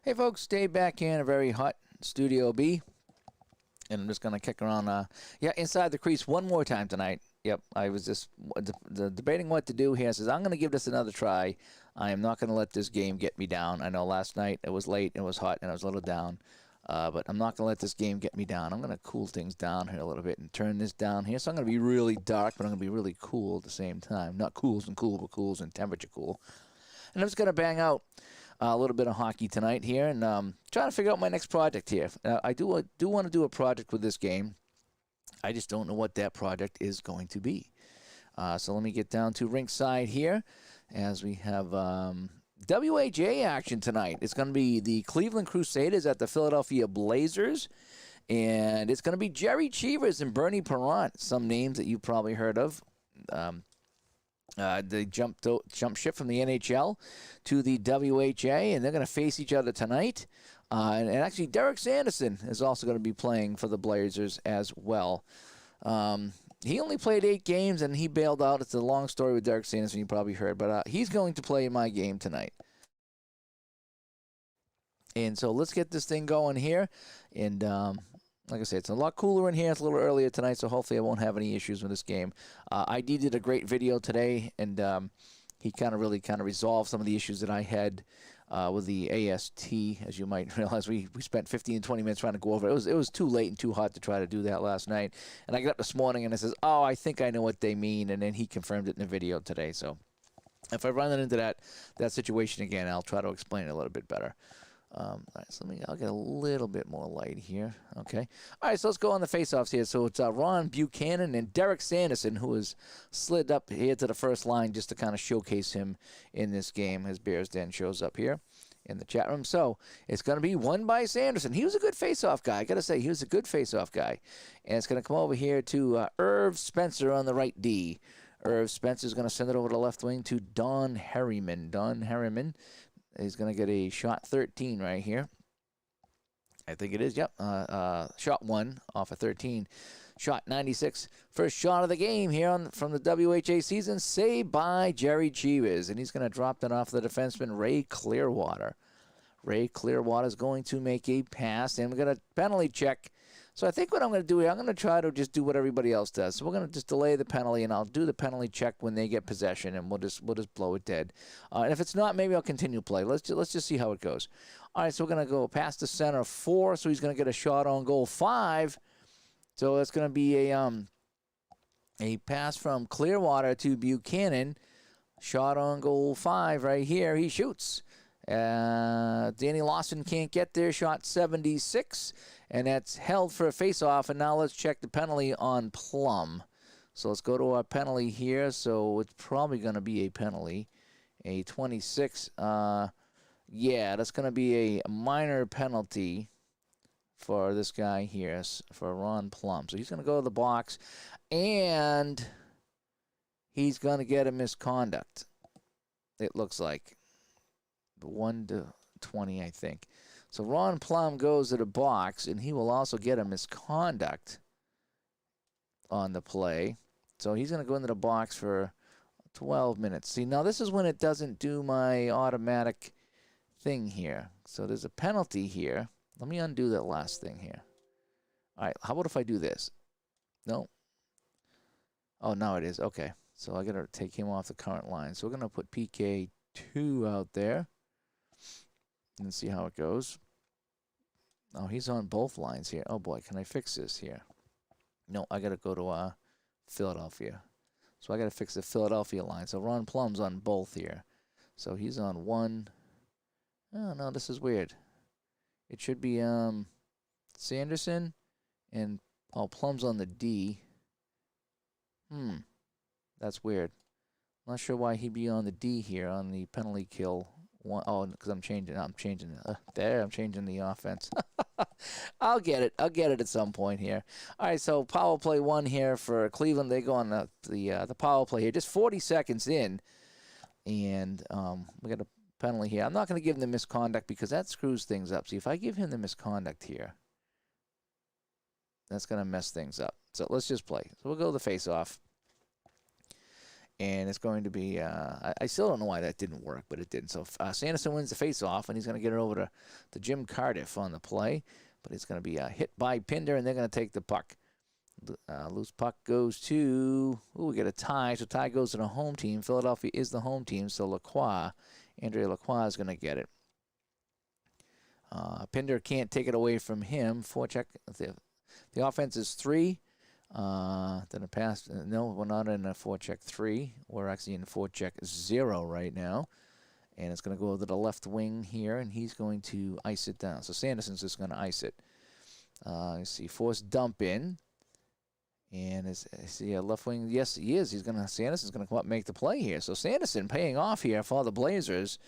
Hey folks, Dave back here in a very hot Studio B, and I'm just going to kick around, inside the crease one more time tonight. Yep, I was just debating what to do here. I says, I'm going to give this another try. I am not going to let this game get me down. I know last night it was late, it was hot, and I was a little down, but I'm not going to let this game get me down. I'm going to cool things down here a little bit and turn this down here. So I'm going to be really dark, but I'm going to be really cool at the same time. Not cools and cool, but cools and temperature cool. And I'm just going to bang out a little bit of hockey tonight here, and trying to figure out my next project here. I do want to do a project with this game. I just don't know what that project is going to be. So let me get down to rinkside here as we have WHA action tonight. It's going to be the Cleveland Crusaders at the Philadelphia Blazers, and it's going to be Jerry Cheevers and Bernie Perrant, some names that you've probably heard of. They jumped ship from the NHL to the WHA, and they're going to face each other tonight. And actually, Derek Sanderson is also going to be playing for the Blazers as well. He only played 8 games, and he bailed out. It's a long story with Derek Sanderson, you probably heard. But he's going to play in my game tonight. And so let's get this thing going here. And like I said, it's a lot cooler in here. It's a little earlier tonight, so hopefully I won't have any issues with this game. ID did a great video today, and he kind of resolved some of the issues that I had with the AST. As you might realize, we spent 15 to 20 minutes trying to go over it. It was too late and too hot to try to do that last night. And I got up this morning, and I says, oh, I think I know what they mean. And then he confirmed it in the video today. So if I run into that situation again, I'll try to explain it a little bit better. All right, so I'll get a little bit more light here. Okay. All right, so let's go on the face-offs here. So it's Ron Buchanan and Derek Sanderson, who has slid up here to the first line just to kind of showcase him in this game. His Bears Den shows up here in the chat room. So it's going to be won by Sanderson. He was a good face-off guy. I got to say, he was a good face-off guy. And it's going to come over here to Irv Spencer on the right D. Irv Spencer is going to send it over to the left wing to Don Harriman. Don Harriman. He's going to get a shot 13 right here. I think it is, yep. Shot 1 off of 13. Shot 96. First shot of the game here from the WHA season, saved by Jerry Cheevers. And he's going to drop that off the defenseman, Ray Clearwater. Ray Clearwater is going to make a pass, and we're going to penalty check. So I think what I'm going to do here, I'm going to try to just do what everybody else does. So we're going to just delay the penalty, and I'll do the penalty check when they get possession, and we'll just blow it dead. And if it's not, maybe I'll continue play. Let's just see how it goes. All right, so we're going to go past the center 4, so he's going to get a shot on goal 5. So it's going to be a pass from Clearwater to Buchanan. Shot on goal 5 right here. He shoots. Danny Lawson can't get there. Shot 76. And that's held for a face-off. And now let's check the penalty on Plum. So let's go to our penalty here. So it's probably going to be a penalty. A 26. Yeah, that's going to be a minor penalty for this guy here, for Ron Plum. So he's going to go to the box. And he's going to get a misconduct, it looks like. 1 to 20, I think. So Ron Plum goes to the box, and he will also get a misconduct on the play. So he's going to go into the box for 12 minutes. See, now this is when it doesn't do my automatic thing here. So there's a penalty here. Let me undo that last thing here. All right, how about if I do this? No. Oh, now it is. Okay. So I got to take him off the current line. So we're going to put PK2 out there and see how it goes. Oh, he's on both lines here. Oh, boy, can I fix this here? No, I got to go to Philadelphia. So I got to fix the Philadelphia line. So Ron Plum's on both here. So he's on 1. Oh, no, this is weird. It should be Sanderson and Plum's on the D. That's weird. Not sure why he'd be on the D here on the penalty kill. Oh, because I'm changing the offense. I'll get it at some point here. All right, so power play 1 here for Cleveland. They go on the power play here, just 40 seconds in, and we got a penalty here. I'm not going to give him the misconduct because that screws things up. See, if I give him the misconduct here, that's going to mess things up. So let's just play. So we'll go to the face-off. And it's going to be, I still don't know why that didn't work, but it didn't. So Sanderson wins the face-off, and he's going to get it over to Jim Cardiff on the play. But it's going to be hit by Pinder, and they're going to take the puck. Loose puck goes to, we get a tie. So tie goes to the home team. Philadelphia is the home team, so Lacroix, Andre Lacroix is going to get it. Pinder can't take it away from him. Forecheck. The offense is 3. Then a pass. No, we're not in a forecheck 3. We're actually in forecheck 0 right now. And it's going to go to the left wing here, and he's going to ice it down. So Sanderson's just going to ice it. Let's see, force dump in. And is he a left wing? Yes, he is. Sanderson's going to come up and make the play here. So Sanderson paying off here for the Blazers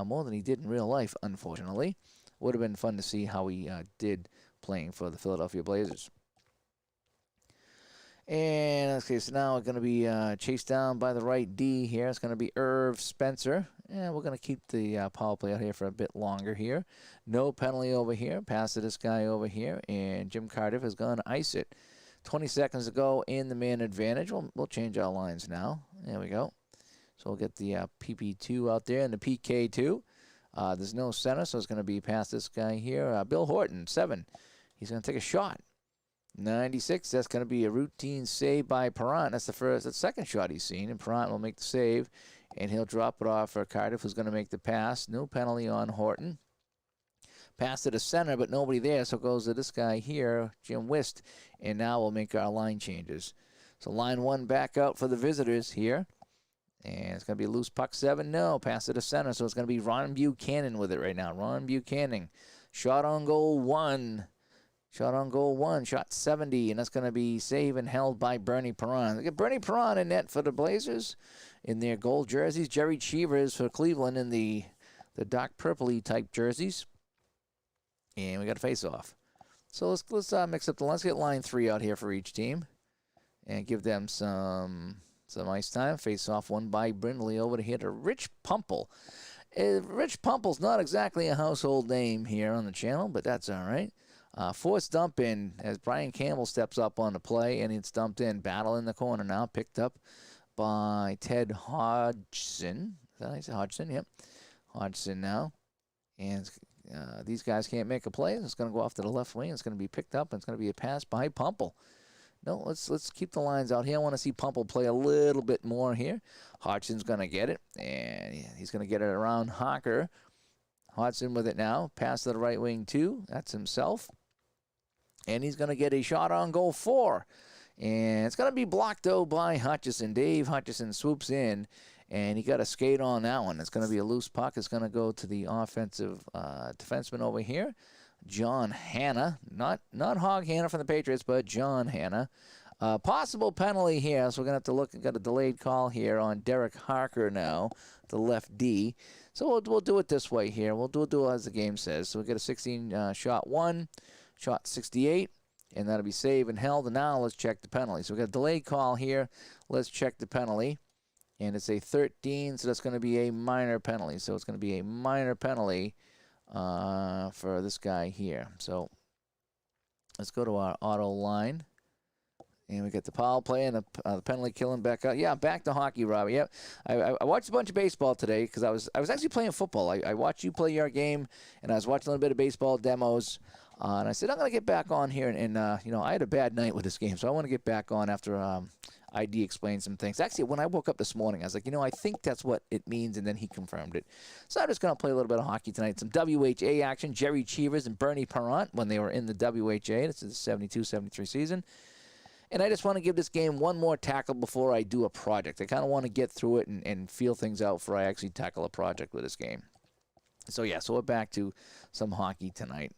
more than he did in real life, unfortunately. Would have been fun to see how he did playing for the Philadelphia Blazers. And okay, so now we're going to be chased down by the right D here. It's going to be Irv Spencer. And we're going to keep the power play out here for a bit longer here. No penalty over here. Pass to this guy over here. And Jim Cardiff is going to ice it. 20 seconds to go in the man advantage. We'll change our lines now. There we go. So we'll get the PP2 out there and the PK2. There's no center, so it's going to be past this guy here. Bill Horton, 7. He's going to take a shot. 96, that's going to be a routine save by Perrant. That's the second shot he's seen, and Perrant will make the save, and he'll drop it off for Cardiff, who's going to make the pass. No penalty on Horton. Pass to the center, but nobody there, so it goes to this guy here, Jim Wist, and now we'll make our line changes. So line 1 back out for the visitors here, and it's going to be a loose puck 7. No, pass to the center, so it's going to be Ron Buchanan with it right now. Ron Buchanan, shot on goal 1. Shot on goal 1, shot 70, and that's going to be saved and held by Bernie Perron. They get Bernie Perron in net for the Blazers in their gold jerseys. Jerry Cheevers for Cleveland in the dark purpley type jerseys. And we got a face-off. So let's mix up let's get line 3 out here for each team and give them some ice time. Face-off won by Brindley over to here to Rich Pumple. Rich Pumple's not exactly a household name here on the channel, but that's all right. Force dump in as Brian Campbell steps up on the play, and it's dumped in. Battle in the corner now, picked up by Ted Hodgson. Is that how you say Hodgson? Yep. Hodgson now. And these guys can't make a play. It's going to go off to the left wing. It's going to be picked up, and it's going to be a pass by Pumple. No, let's keep the lines out here. I want to see Pumple play a little bit more here. Hodgson's going to get it, and he's going to get it around Hawker. Hodgson with it now. Pass to the right wing, too. That's himself. And he's going to get a shot on goal 4. And it's going to be blocked, though, by Hutchison. Dave Hutchison swoops in, and he got a skate on that one. It's going to be a loose puck. It's going to go to the offensive defenseman over here, John Hanna. Not Hog Hanna from the Patriots, but John Hanna. Possible penalty here, so we're going to have to look. Got a delayed call here on Derek Harker now, the left D. So we'll do it this way here. We'll do it as the game says. So we'll get a 16 shot 1. Shot 68, and that'll be saved and held. And now let's check the penalty. So we've got a delayed call here. Let's check the penalty. And it's a 13, so that's going to be a minor penalty. So it's going to be a minor penalty for this guy here. So let's go to our auto line. And we get the power play and the penalty killing back out. Yeah, back to hockey, Robbie. Yep. I watched a bunch of baseball today because I was actually playing football. I watched you play your game, and I was watching a little bit of baseball demos. And I said, I'm going to get back on here. And I had a bad night with this game, so I want to get back on after ID explained some things. Actually, when I woke up this morning, I was like, I think that's what it means, and then he confirmed it. So I'm just going to play a little bit of hockey tonight. Some WHA action. Jerry Cheevers and Bernie Perrant when they were in the WHA. This is the 72-73 season. And I just want to give this game one more tackle before I do a project. I kind of want to get through it and feel things out before I actually tackle a project with this game. So we're back to some hockey tonight.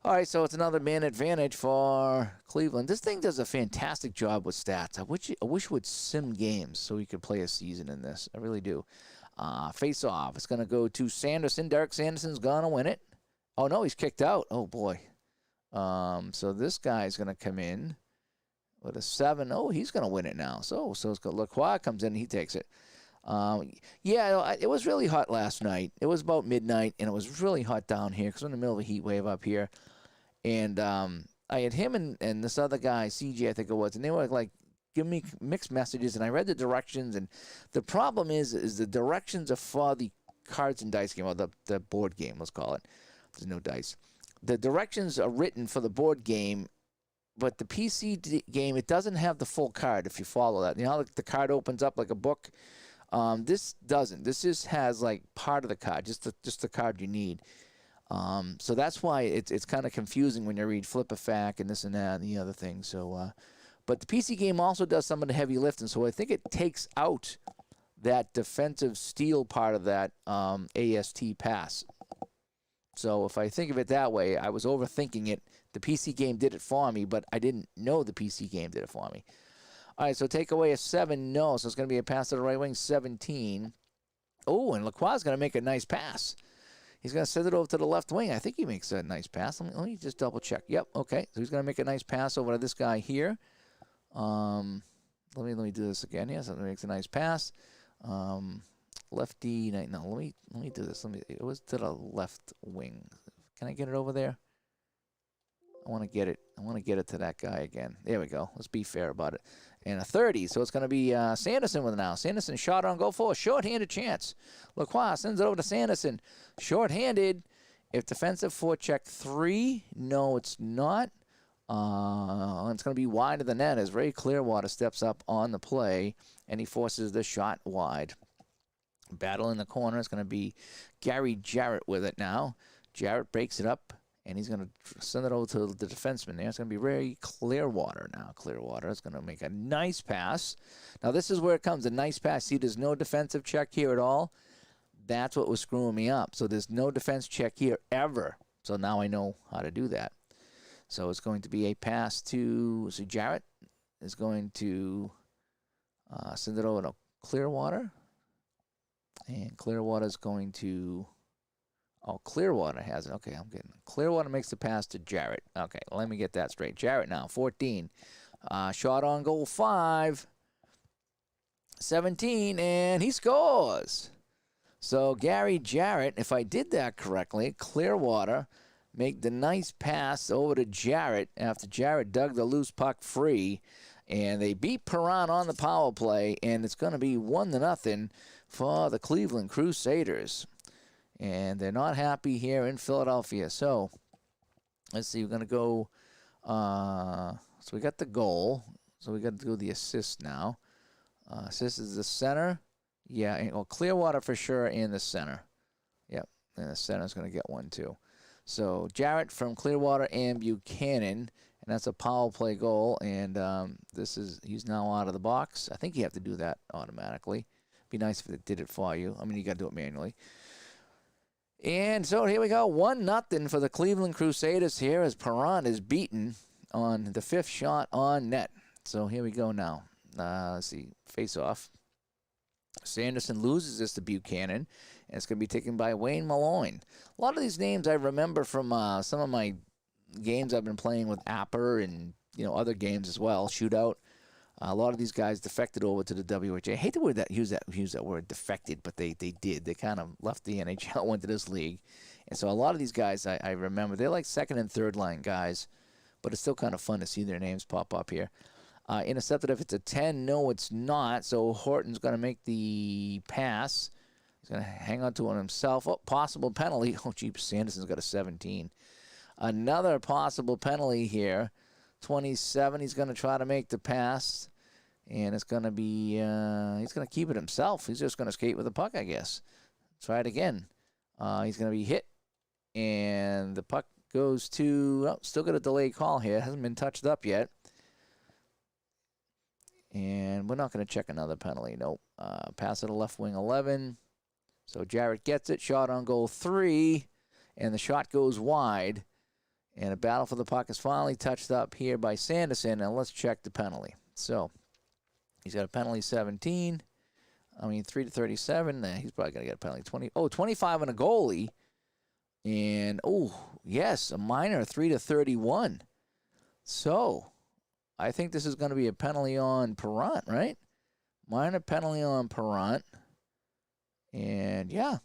All right, so it's another man advantage for Cleveland. This thing does a fantastic job with stats. I wish it would sim games so we could play a season in this. I really do. Face off. It's going to go to Sanderson. Derek Sanderson's going to win it. Oh, no, he's kicked out. Oh, boy. So this guy's going to come in with a 7. Oh, he's going to win it now. So it's got Lacroix comes in and he takes it. It was really hot last night. It was about midnight, and it was really hot down here because we're in the middle of a heat wave up here. And I had him and this other guy, CJ, I think it was, and they were like giving me mixed messages, and I read the directions, and the problem is the directions are for the cards and dice game, or the board game, let's call it. There's no dice. The directions are written for the board game, but the PC game, it doesn't have the full card if you follow that. You know how the card opens up like a book? This doesn't. This just has like part of the card, just the card you need. So that's why it's kind of confusing when you read flip a fact and this and that and the other thing. So, but the PC game also does some of the heavy lifting, so I think it takes out that defensive steal part of that AST pass. So if I think of it that way, I was overthinking it. The PC game did it for me, but I didn't know the PC game did it for me. All right, so take away a 7, no. So it's going to be a pass to the right wing, 17. Oh, and LaCroix is going to make a nice pass. He's going to send it over to the left wing. I think he makes a nice pass. Let me just double check. Yep, okay. So he's going to make a nice pass over to this guy here. Let me do this again here. So he makes a nice pass. Lefty, no, let me do this. It was to the left wing. Can I get it over there? I want to get it to that guy again. There we go. Let's be fair about it. And a 30, so it's going to be Sanderson with it now. Sanderson shot on goal for a short-handed chance. Lacroix sends it over to Sanderson. Short-handed. If defensive forecheck 3, no, it's not. It's going to be wide of the net as Ray Clearwater steps up on the play, and he forces the shot wide. Battle in the corner is going to be Gary Jarrett with it now. Jarrett breaks it up, and he's going to send it over to the defenseman there. It's going to be Ray Clearwater now. Clearwater is going to make a nice pass. Now, this is where it comes, a nice pass. See, there's no defensive check here at all. That's what was screwing me up. So there's no defense check here ever. So now I know how to do that. So it's going to be a pass to, so Jarrett is going to send it over to Clearwater. And Clearwater is going to, Clearwater has it. Okay, I'm getting, Clearwater makes the pass to Jarrett. Okay, let me get that straight. Jarrett now, 14. Shot on goal 5. 17, and he scores. So Gary Jarrett, if I did that correctly, Clearwater make the nice pass over to Jarrett after Jarrett dug the loose puck free. And they beat Perron on the power play, and it's going to be 1-0 for the Cleveland Crusaders. And they're not happy here in Philadelphia. So let's see, we're going to go, so we got the goal. So we got to do the assist now. Assist is the center. Yeah, well, Clearwater for sure in the center. Yep, and the center is going to get one too. So Jarrett from Clearwater and Buchanan, and that's a power play goal. And he's now out of the box. I think you have to do that automatically. Be nice if it did it for you. I mean, you got to do it manually. And so here we go, 1-0 for the Cleveland Crusaders here as Perron is beaten on the 5th shot on net. So here we go now. Let's see, face off. Sanderson loses this to Buchanan, and it's going to be taken by Wayne Malloy. A lot of these names I remember from some of my games I've been playing with Apper and other games as well, Shootout. A lot of these guys defected over to the WHA. I hate to use that word defected, but they did. They kind of left the NHL, went to this league. And so a lot of these guys I remember, they're like second and third line guys, but it's still kind of fun to see their names pop up here. Intercepted if it's a 10. No, it's not. So Horton's going to make the pass. He's going to hang on to it himself. Oh, possible penalty. Oh, geez, Sanderson's got a 17. Another possible penalty here. 27, he's going to try to make the pass. And it's going to be, he's going to keep it himself. He's just going to skate with the puck, I guess. Try it again. He's going to be hit. And the puck goes to, still got a delayed call here. Hasn't been touched up yet. And we're not going to check another penalty. Nope. Pass to the left wing 11. So Jarrett gets it. Shot on goal 3. And the shot goes wide. And a battle for the puck is finally touched up here by Sanderson. And let's check the penalty. So he's got a penalty 17. 3 to 37. He's probably going to get a penalty 20. 25 on a goalie. And, yes, a minor 3 to 31. So I think this is going to be a penalty on Perron, right? Minor penalty on Perron. And, yeah.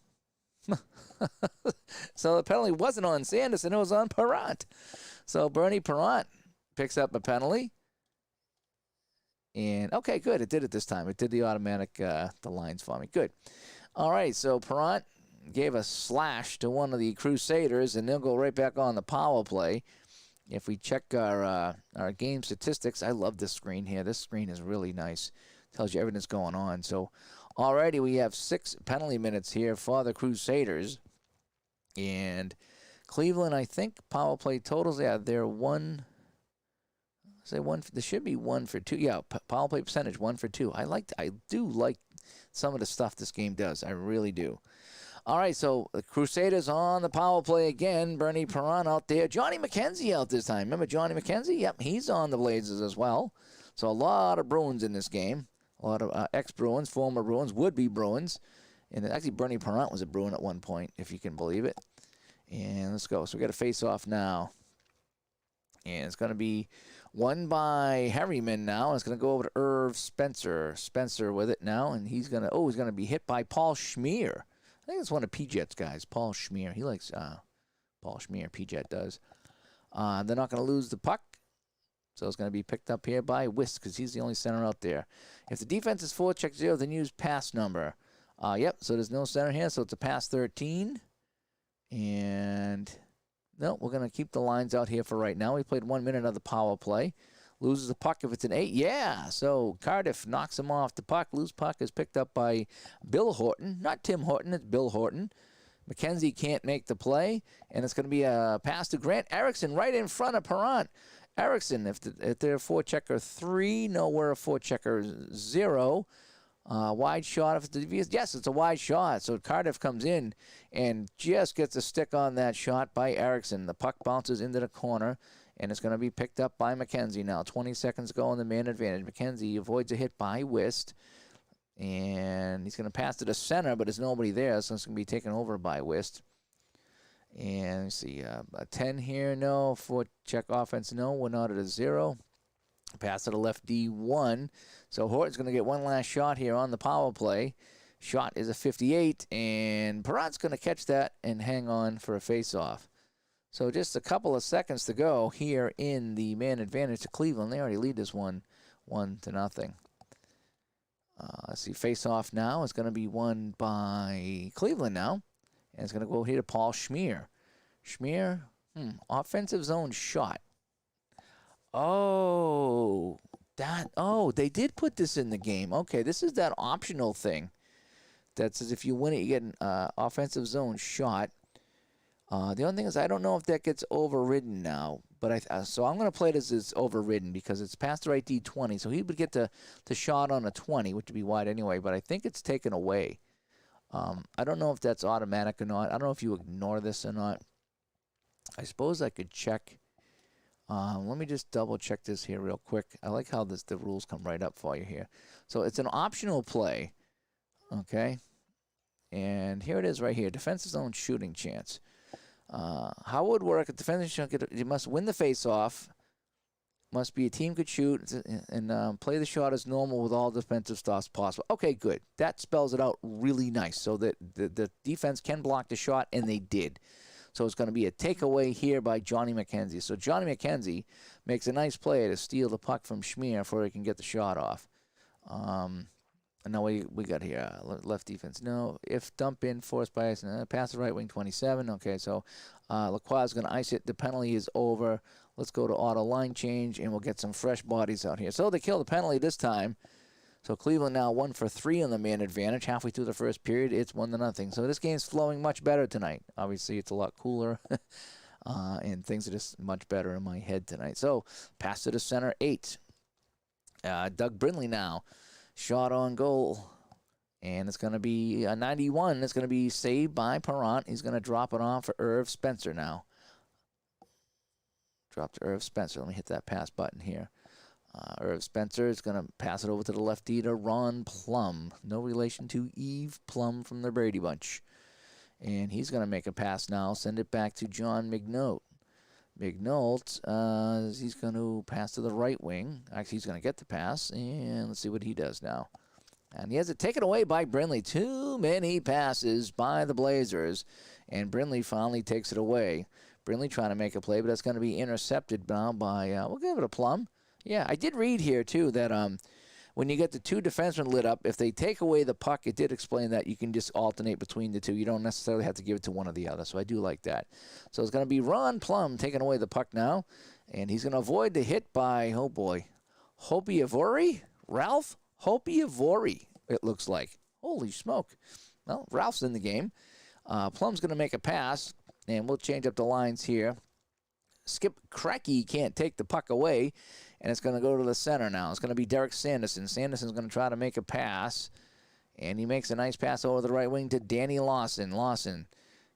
So the penalty wasn't on Sanderson. It was on Perron. So Bernie Perron picks up a penalty. And, okay, good. It did it this time. It did the automatic, the lines for me. Good. All right, so Perrant gave a slash to one of the Crusaders, and they'll go right back on the power play. If we check our game statistics, I love this screen here. This screen is really nice. Tells you everything that's going on. So already we have 6 penalty minutes here for the Crusaders. And Cleveland, I think, power play totals, yeah, they're one. Say one. There should be 1 for 2. Yeah, power play percentage 1 for 2. I do like some of the stuff this game does. I really do. All right, so the Crusaders on the power play again. Bernie Perrant out there. Johnny McKenzie out this time. Remember Johnny McKenzie? Yep, he's on the Blazers as well. So a lot of Bruins in this game. A lot of ex-Bruins, former Bruins, would-be Bruins. And actually, Bernie Perrant was a Bruin at one point, if you can believe it. And let's go. So we got a face-off now. And it's going to be won by Harriman now. It's going to go over to Irv Spencer. Spencer with it now. And he's going to be hit by Paul Schmier. I think it's one of P-Jet's guys, Paul Schmier. He likes Paul Schmier, P-Jet does. They're not going to lose the puck. So it's going to be picked up here by Whist because he's the only center out there. If the defense is 4, check 0, then use pass number. Yep, so there's no center here, so it's a pass 13. And no, we're going to keep the lines out here for right now. We played 1 minute of the power play. Loses the puck if it's an 8. Yeah, so Cardiff knocks him off the puck. Loose puck is picked up by Bill Horton. Not Tim Horton, it's Bill Horton. McKenzie can't make the play, and it's going to be a pass to Grant Erickson right in front of Perrant. Erickson, if they're a 4-checker 3, no, we're a 4-checker 0. Wide shot. If it's yes, it's a wide shot. So Cardiff comes in and just gets a stick on that shot by Erickson. The puck bounces into the corner. And it's going to be picked up by McKenzie now. 20 seconds to go on the man advantage. McKenzie avoids a hit by Whist. And he's going to pass to the center, but there's nobody there, so it's going to be taken over by Whist. And let's see, a 10 here, no. 4-check offense, no. We're not at a 0. Pass to the left D1. So Horton's going to get one last shot here on the power play. Shot is a 58, and Perrant's going to catch that and hang on for a face-off. So just a couple of seconds to go here in the man advantage to Cleveland. They already lead this 1-0. Let's see, face-off now is going to be won by Cleveland now. And it's going to go here to Paul Schmier. Schmier, offensive zone shot. Oh, they did put this in the game. Okay, this is that optional thing that says if you win it, you get an offensive zone shot. The only thing is I don't know if that gets overridden now, but so I'm going to play it as it's overridden because it's past the right D20, so he would get the shot on a 20, which would be wide anyway, but I think it's taken away. I don't know if that's automatic or not. I don't know if you ignore this or not. I suppose I could check. Let me just double check this here real quick. I like how the rules come right up for you here. So it's an optional play, okay? And here it is right here, defensive zone shooting chance. How it would work, a defensive you must win the face-off, must be a team could shoot, and play the shot as normal with all defensive stops possible. Okay, good. That spells it out really nice so that the defense can block the shot, and they did. So it's going to be a takeaway here by Johnny McKenzie. So Johnny McKenzie makes a nice play to steal the puck from Schmier before he can get the shot off. And now we got here, left defense. No, if dump in, forced by ice, pass the right wing, 27. Okay, so Lacroix is going to ice it. The penalty is over. Let's go to auto line change, and we'll get some fresh bodies out here. So they kill the penalty this time. So Cleveland now 1 for 3 on the man advantage. Halfway through the first period, it's 1-0. So this game's flowing much better tonight. Obviously, it's a lot cooler, and things are just much better in my head tonight. So pass to the center, 8. Doug Brindley now. Shot on goal, and it's going to be a 91. It's going to be saved by Perrant. He's going to drop it off for Irv Spencer now. Drop to Irv Spencer. Let me hit that pass button here. Irv Spencer is going to pass it over to the lefty to Ron Plum. No relation to Eve Plum from the Brady Bunch. And he's going to make a pass now. Send it back to John McNote. McNolt, he's going to pass to the right wing. Actually, he's going to get the pass, and let's see what he does now. And he has it taken away by Brindley. Too many passes by the Blazers, and Brindley finally takes it away. Brindley trying to make a play, but that's going to be intercepted now by, we'll give it a Plum. Yeah, I did read here, too, that when you get the two defensemen lit up, if they take away the puck, it did explain that you can just alternate between the two. You don't necessarily have to give it to one or the other, so I do like that. So it's going to be Ron Plum taking away the puck now, and he's going to avoid the hit by, oh boy, Hopiavori? Ralph Hopiavori, it looks like. Holy smoke. Well, Ralph's in the game. Plum's going to make a pass, and we'll change up the lines here. Skip Cracky can't take the puck away, and it's going to go to the center now. It's going to be Derek Sanderson. Sanderson's going to try to make a pass, and he makes a nice pass over the right wing to Danny Lawson. Lawson,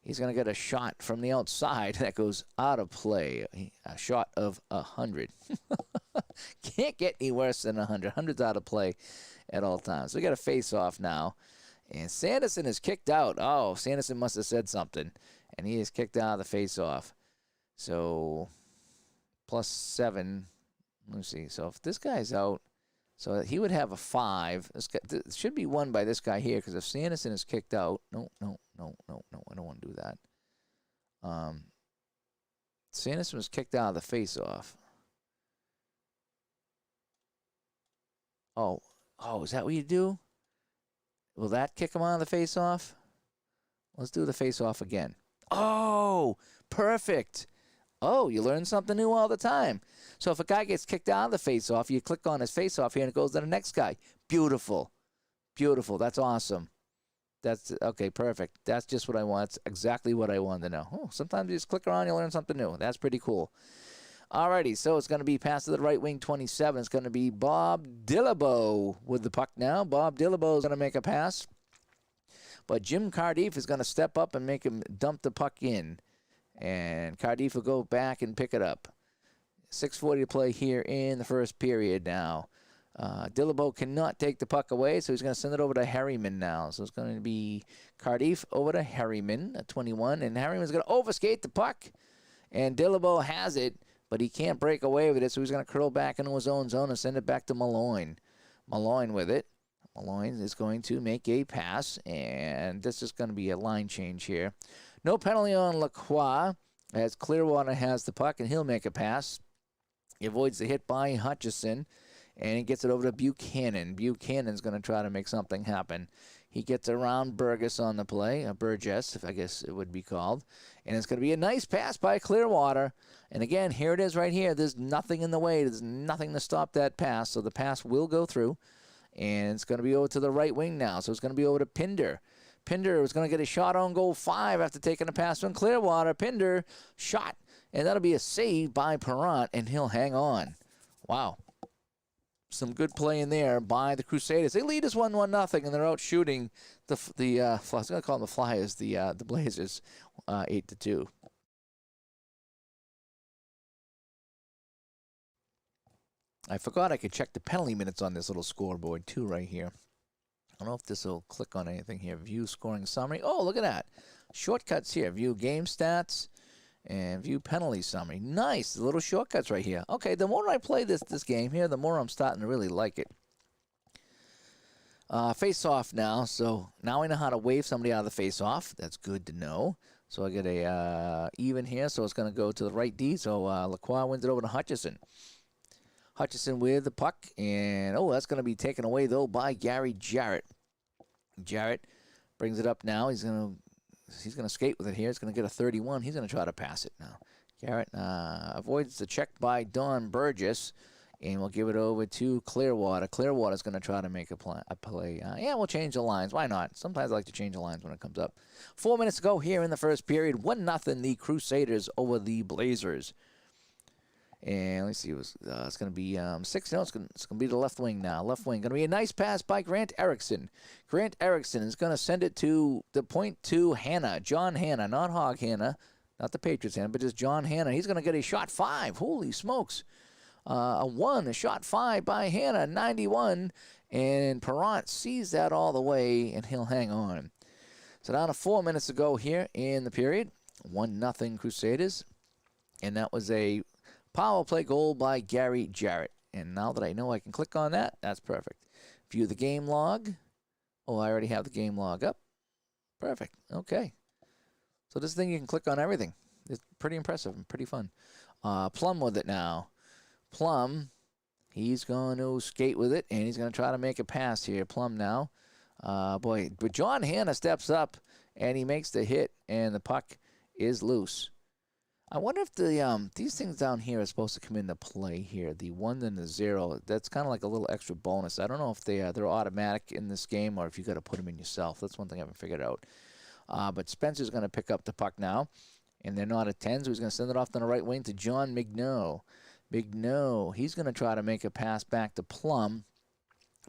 he's going to get a shot from the outside that goes out of play. A shot of 100. Can't get any worse than 100. 100's out of play at all times. So we got a face-off now, and Sanderson is kicked out. Oh, Sanderson must have said something, and he is kicked out of the face-off. So, +7. Let me see. So, if this guy's out, so he would have a 5. This should be won by this guy here, because if Sanderson is kicked out, no, I don't want to do that. Sanderson was kicked out of the face-off. Oh, is that what you do? Will that kick him out of the face-off? Let's do the face-off again. Oh, perfect. Oh, you learn something new all the time. So if a guy gets kicked out of the face-off, you click on his face-off here, and it goes to the next guy. Beautiful. Beautiful. That's awesome. That's okay, perfect. That's just what I want. That's exactly what I wanted to know. Oh, sometimes you just click around, you learn something new. That's pretty cool. Alrighty, so it's going to be pass to the right wing, 27. It's going to be Bob Dillabo with the puck now. Bob Dillabo is going to make a pass. But Jim Cardiff is going to step up and make him dump the puck in. And Cardiff will go back and pick it up. 6:40 to play here in the first period now. Dillabo cannot take the puck away, so he's going to send it over to Harriman now. So it's going to be Cardiff over to Harriman at 21. And Harriman's going to overskate the puck. And Dillabo has it, but he can't break away with it, so he's going to curl back into his own zone and send it back to Malloy. Malloy with it. Malloy is going to make a pass, and this is going to be a line change here. No penalty on LaCroix, as Clearwater has the puck, and he'll make a pass. He avoids the hit by Hutchison, and he gets it over to Buchanan. Buchanan's going to try to make something happen. He gets around Burgess on the play, Burgess, I guess it would be called. And it's going to be a nice pass by Clearwater. And again, here it is right here. There's nothing in the way. There's nothing to stop that pass, so the pass will go through. And it's going to be over to the right wing now, so it's going to be over to Pinder. Pinder was going to get a shot on goal 5 after taking a pass from Clearwater. Pinder shot, and that'll be a save by Perrant, and he'll hang on. Wow. Some good play in there by the Crusaders. They lead us 1-0, and they're out shooting I was going to call them the Flyers, the Blazers, 8-2. I forgot I could check the penalty minutes on this little scoreboard too right here. I don't know if this will click on anything here. View scoring summary. Oh, look at that. Shortcuts here. View game stats and view penalty summary. Nice. The little shortcuts right here. Okay, the more I play this game here, the more I'm starting to really like it. Face off now. So now I know how to wave somebody out of the face off. That's good to know. So I get a even here. So it's going to go to the right D. So LaCroix wins it over to Hutchison. Hutchison with the puck, and that's going to be taken away, though, by Gary Jarrett. Jarrett brings it up now. He's going to skate with it here. He's going to get a 31. He's going to try to pass it now. Jarrett avoids the check by Don Burgess, and we'll give it over to Clearwater. Clearwater's going to try to make a play. We'll change the lines. Why not? Sometimes I like to change the lines when it comes up. 4 minutes to go here in the first period. 1-0, the Crusaders over the Blazers. And let's see, it's going to be 6. No, it's going to be the left wing now. Left wing. Going to be a nice pass by Grant Erickson. Grant Erickson is going to send it to the point to Hanna. John Hanna, not Hog Hanna. Not the Patriots Hanna, but just John Hanna. He's going to get a shot 5. Holy smokes. A shot 5 by Hanna, 91. And Perrant sees that all the way, and he'll hang on. So down to 4 minutes to go here in the period. 1-0 Crusaders. And that was a power play goal by Gary Jarrett. And now that I know I can click on that, that's perfect. View the game log. Oh, I already have the game log up. Perfect. Okay. So this thing, you can click on everything. It's pretty impressive and pretty fun. Plum with it now. Plum, He's going to skate with it, and he's going to try to make a pass here. Plum now. Boy, but John Hanna steps up, and he makes the hit, and the puck is loose. I wonder if the these things down here are supposed to come into play here. The 1 and the 0. That's kind of like a little extra bonus. I don't know if they're automatic in this game or if you got to put them in yourself. That's one thing I haven't figured out. But Spencer's going to pick up the puck now, and they're not at 10, so he's going to send it off on the right wing to John Migneau. Migneau, he's going to try to make a pass back to Plum.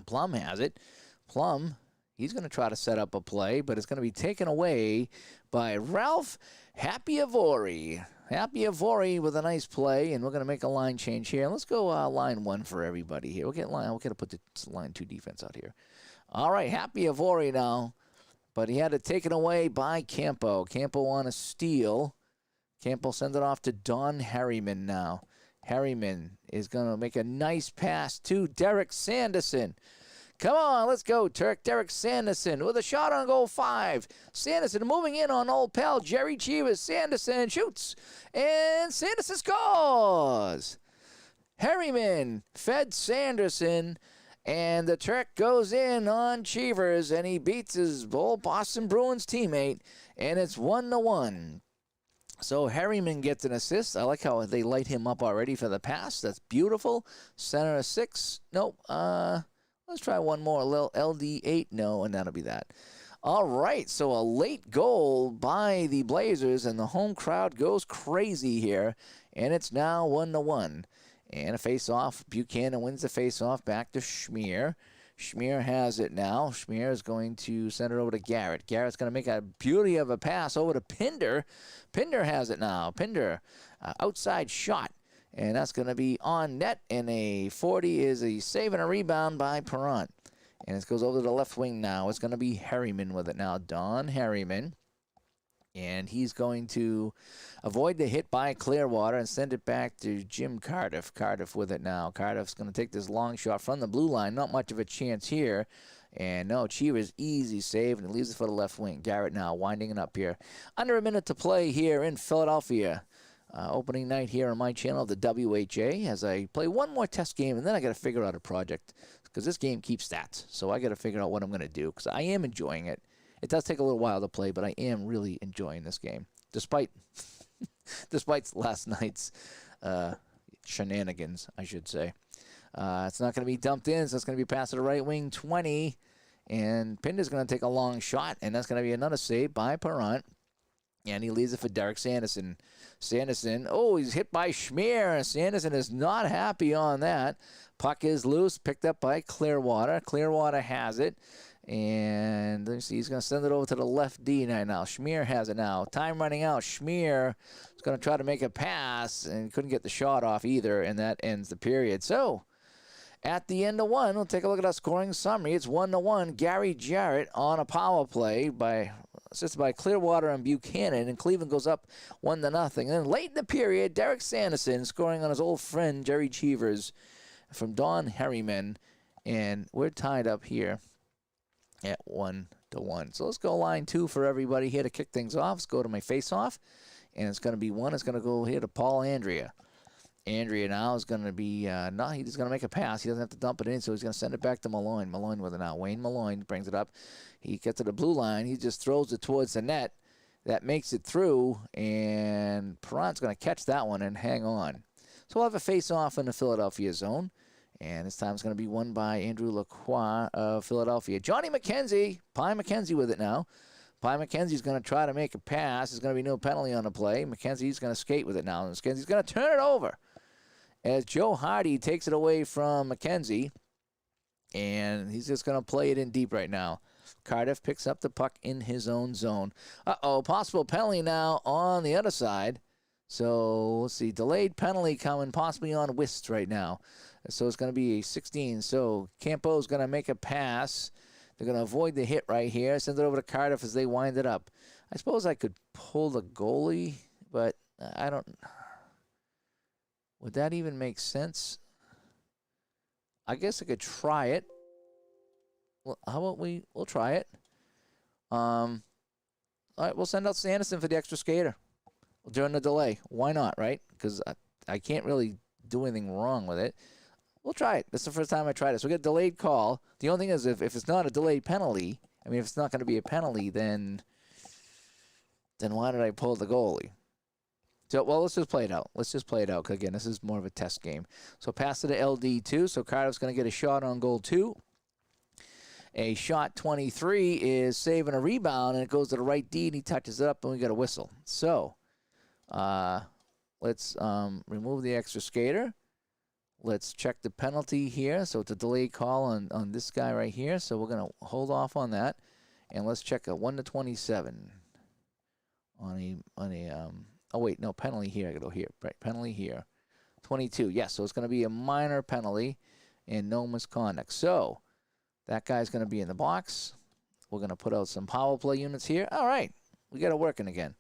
Plum has it. Plum, he's going to try to set up a play, but it's going to be taken away by Ralph Happy-Avori. Happy-Avori with a nice play, and we're going to make a line change here. Let's go line 1 for everybody here. We're going to put the line 2 defense out here. All right, Happy-Avori now, but he had it taken away by Campo. Campo on a steal. Campo sends it off to Don Harriman now. Harriman is going to make a nice pass to Derek Sanderson. Come on, let's go, Turk. Derek Sanderson with a shot on goal 5. Sanderson moving in on old pal Jerry Cheevers. Sanderson shoots, and Sanderson scores. Harriman fed Sanderson, and the Turk goes in on Cheevers, and he beats his old Boston Bruins teammate, and it's 1-1. So Harriman gets an assist. I like how they light him up already for the pass. That's beautiful. Center of 6. Nope. Let's try one more. A little LD8. No, and that'll be that. All right. So a late goal by the Blazers, and the home crowd goes crazy here. And it's now 1-1. And a face-off. Buchanan wins the face-off back to Schmier. Schmier has it now. Schmier is going to send it over to Garrett. Garrett's going to make a beauty of a pass over to Pinder. Pinder has it now. Pinder, outside shot. And that's going to be on net. And a 40 is a save and a rebound by Perrant. And it goes over to the left wing now. It's going to be Harriman with it now. Don Harriman. And he's going to avoid the hit by Clearwater and send it back to Jim Cardiff. Cardiff with it now. Cardiff's going to take this long shot from the blue line. Not much of a chance here. And no, Cheevers, easy save, and he leaves it for the left wing. Garrett now winding it up here. Under a minute to play here in Philadelphia. Opening night here on my channel, the WHA, as I play one more test game, and then I got to figure out a project because this game keeps stats. So I got to figure out what I'm going to do because I am enjoying it. It does take a little while to play, but I am really enjoying this game, despite last night's shenanigans, I should say. It's not going to be dumped in, so it's going to be passed to the right wing, 20, and Pinder's going to take a long shot, and that's going to be another save by Perrant, and he leaves it for Derek Sanderson. Sanderson, oh, he's hit by Schmier. Sanderson is not happy on that. Puck is loose, picked up by Clearwater. Clearwater has it. And let's see, he's going to send it over to the left D now. Schmier has it now. Time running out. Schmier is going to try to make a pass and couldn't get the shot off either, and that ends the period. So, at the end of one, we'll take a look at our scoring summary. It's 1-1. Gary Jarrett on a power play assisted by Clearwater and Buchanan, and Cleveland goes up 1-0. And then late in the period, Derek Sanderson scoring on his old friend Jerry Cheevers from Don Harriman, and we're tied up here at 1-1. So let's go line 2 for everybody here to kick things off. Let's go to my face-off, and it's going to be 1. It's going to go here to Paul Andrea. Andrea now is going to be, he's going to make a pass. He doesn't have to dump it in, so he's going to send it back to Malloy. Malloy with it now. Wayne Malloy brings it up. He gets to the blue line. He just throws it towards the net. That makes it through, and Perrant's going to catch that one and hang on. So we'll have a face-off in the Philadelphia zone. And this time it's going to be won by Andrew Lacroix of Philadelphia. Johnny McKenzie, Pie McKenzie with it now. Pie McKenzie's going to try to make a pass. There's going to be no penalty on the play. McKenzie's going to skate with it now. And McKenzie's going to turn it over as Joe Hardy takes it away from McKenzie. And he's just going to play it in deep right now. Cardiff picks up the puck in his own zone. Possible penalty now on the other side. So, let's see. Delayed penalty coming possibly on Wist right now. So, it's going to be a 16. So, Campo's going to make a pass. They're going to avoid the hit right here. Send it over to Cardiff as they wind it up. I suppose I could pull the goalie, but I don't. Would that even make sense? I guess I could try it. Well, how about we'll try it. All right, we'll send out Sanderson for the extra skater during the delay. Why not, right? Because I can't really do anything wrong with it. We'll try it. This is the first time I tried it. So we get a delayed call. The only thing is if it's not a delayed penalty, I mean, if it's not going to be a penalty, then why did I pull the goalie? So, well, let's just play it out. Let's just play it out, because, again, this is more of a test game. So pass to the LD2. So Cardiff's going to get a shot on goal 2. A shot 23 is saving a rebound, and it goes to the right D, and he touches it up, and we got a whistle. So let's remove the extra skater. Let's check the penalty here. So it's a delayed call on this guy right here. So we're going to hold off on that. And let's check a 1-27 on a oh, wait, no, penalty here. I got to go here. Right, penalty here. 22. Yes, so it's going to be a minor penalty and no misconduct. So that guy's going to be in the box. We're going to put out some power play units here. All right, we got it working again.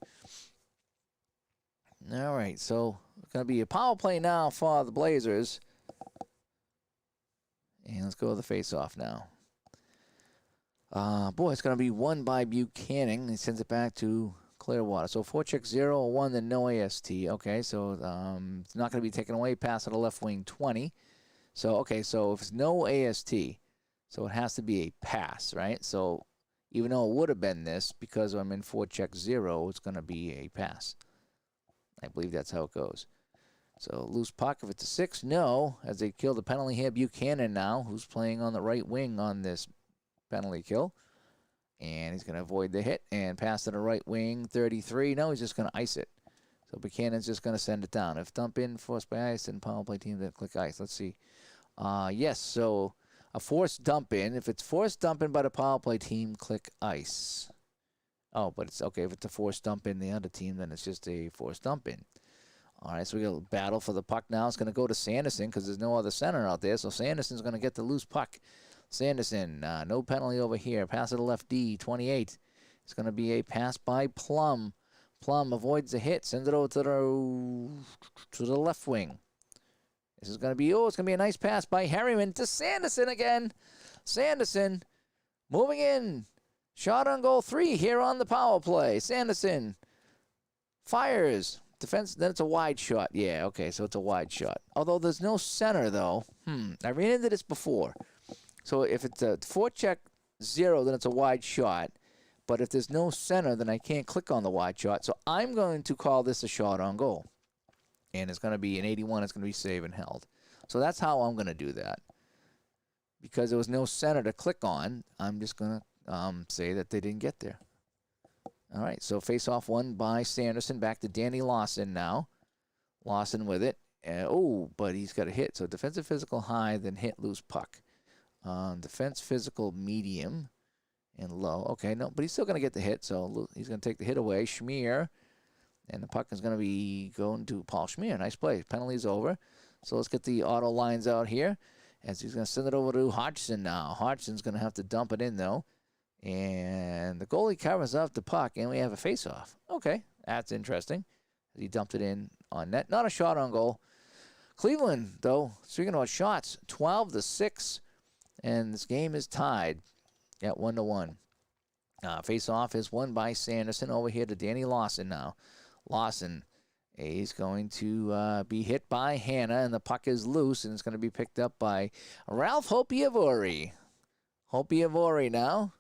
All right, so it's going to be a power play now for the Blazers. And let's go to the face-off now. Boy, it's going to be won by Buchanan. He sends it back to Clearwater. So forecheck 0-1, then no AST. Okay, so it's not going to be taken away. Pass to the left wing 20. So, okay, so if it's no AST, so it has to be a pass, right? So even though it would have been this, because I'm in forecheck 0, it's going to be a pass. I believe that's how it goes. So loose puck, if it's a 6, no. As they kill the penalty here, Buchanan now, who's playing on the right wing on this penalty kill. And he's going to avoid the hit and pass to the right wing, 33. No, he's just going to ice it. So Buchanan's just going to send it down. If dump in, forced by ice, then power play team, then click ice. Let's see. Yes, so a forced dump in. If it's forced dump in by the power play team, click ice. Oh, but it's okay. If it's a forced dump in the other team, then it's just a forced dump in. All right, so we got a battle for the puck now. It's going to go to Sanderson because there's no other center out there. So Sanderson's going to get the loose puck. Sanderson, no penalty over here. Pass to the left D, 28. It's going to be a pass by Plum. Plum avoids the hit, sends it over to the left wing. This is going to be, it's going to be a nice pass by Harriman to Sanderson again. Sanderson moving in. Shot on goal 3 here on the power play. Sanderson fires. Defense, then it's a wide shot. Yeah, okay, so it's a wide shot. Although there's no center, though. I ran into this before. So if it's a forecheck 0, then it's a wide shot. But if there's no center, then I can't click on the wide shot. So I'm going to call this a shot on goal. And it's going to be an 81. It's going to be save and held. So that's how I'm going to do that. Because there was no center to click on, I'm just going to say that they didn't get there. All right, so face-off won by Sanderson. Back to Danny Lawson now. Lawson with it. But he's got a hit. So defensive physical high, then hit loose puck. Defense physical medium and low. Okay, no, but he's still going to get the hit. So he's going to take the hit away. Schmier. And the puck is going to be going to Paul Schmier. Nice play. Penalty's over. So let's get the auto lines out here. As he's going to send it over to Hodgson now. Hodgson's going to have to dump it in, though. And the goalie covers up the puck, and we have a face-off. Okay, that's interesting. He dumped it in on net. Not a shot on goal. Cleveland, though, speaking about shots, 12-6, and this game is tied at 1-1. Face-off is won by Sanderson. Over here to Danny Lawson now. Lawson, he's going to be hit by Hannah, and the puck is loose, and it's going to be picked up by Ralph Hopiavori. Hopiavori now.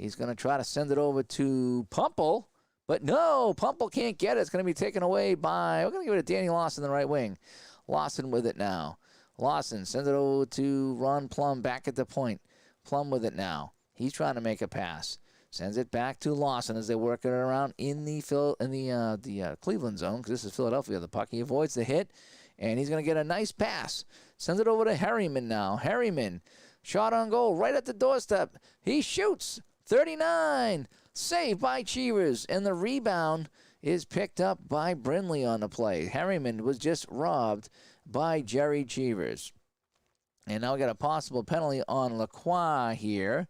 He's going to try to send it over to Pumple, but no, Pumple can't get it. It's going to be taken away by, we're going to give it to Danny Lawson in the right wing. Lawson with it now. Lawson sends it over to Ron Plum back at the point. Plum with it now. He's trying to make a pass. Sends it back to Lawson as they work it around in the Cleveland zone, because this is Philadelphia. The puck, he avoids the hit, and he's going to get a nice pass. Sends it over to Harriman now. Harriman, shot on goal right at the doorstep. He shoots. 39, saved by Cheevers, and the rebound is picked up by Brindley on the play. Harriman was just robbed by Jerry Cheevers. And now we got a possible penalty on LaCroix here.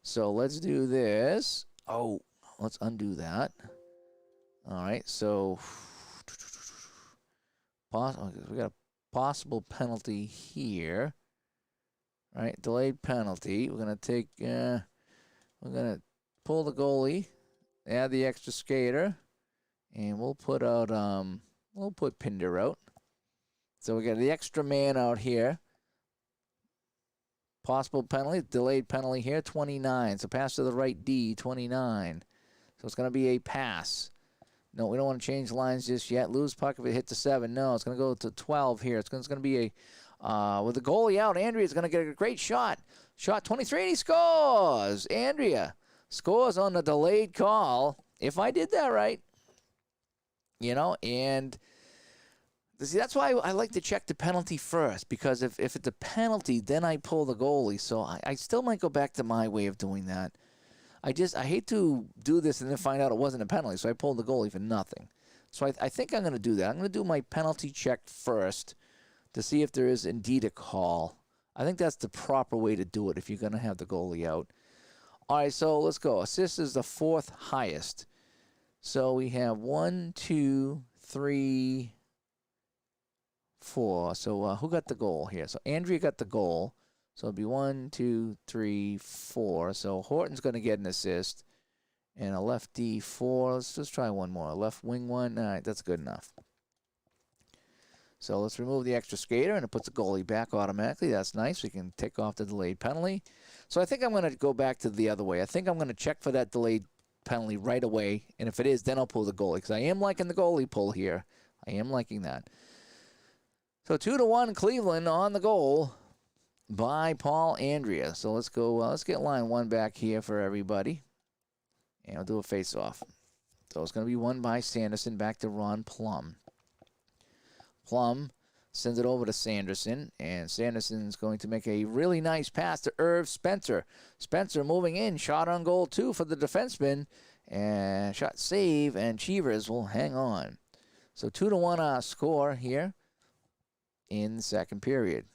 So let's do this. Oh, let's undo that. All right, so we got a possible penalty here. All right, delayed penalty. We're going to take... We're going to pull the goalie, add the extra skater, and we'll put out, we'll put Pinder out. So we got the extra man out here. Possible penalty, delayed penalty here, 29. So pass to the right D, 29. So it's going to be a pass. No, we don't want to change lines just yet. Lose puck if it hit the 7. No, it's going to go to 12 here. It's going to be a, with the goalie out, Andrea's going to get a great shot. Shot 23, and he scores. Andrea scores on the delayed call. If I did that right, you know, and see, that's why I like to check the penalty first, because if it's a penalty, then I pull the goalie. So I still might go back to my way of doing that. I hate to do this and then find out it wasn't a penalty, so I pulled the goalie for nothing. So I think I'm going to do that. I'm going to do my penalty check first to see if there is indeed a call. I think that's the proper way to do it if you're going to have the goalie out. All right, so let's go. Assist is the 4th highest. So we have 1, 2, 3, 4. So who got the goal here? So Andrea got the goal. So it'll be 1, 2, 3, 4. So Horton's going to get an assist. And a lefty 4. Let's just try one more. A left wing 1. All right, that's good enough. So let's remove the extra skater, and it puts the goalie back automatically. That's nice. We can take off the delayed penalty. So I think I'm going to go back to the other way. I think I'm going to check for that delayed penalty right away. And if it is, then I'll pull the goalie, because I am liking the goalie pull here. I am liking that. So 2-1 Cleveland on the goal by Paul Andrea. So let's go. Let's get line 1 back here for everybody. And we'll do a face-off. So it's going to be won by Sanderson back to Ron Plum. Plum sends it over to Sanderson, and Sanderson's going to make a really nice pass to Irv Spencer. Spencer moving in, shot on goal 2 for the defenseman, and shot save, and Cheevers will hang on. So 2-1 score here in the second period.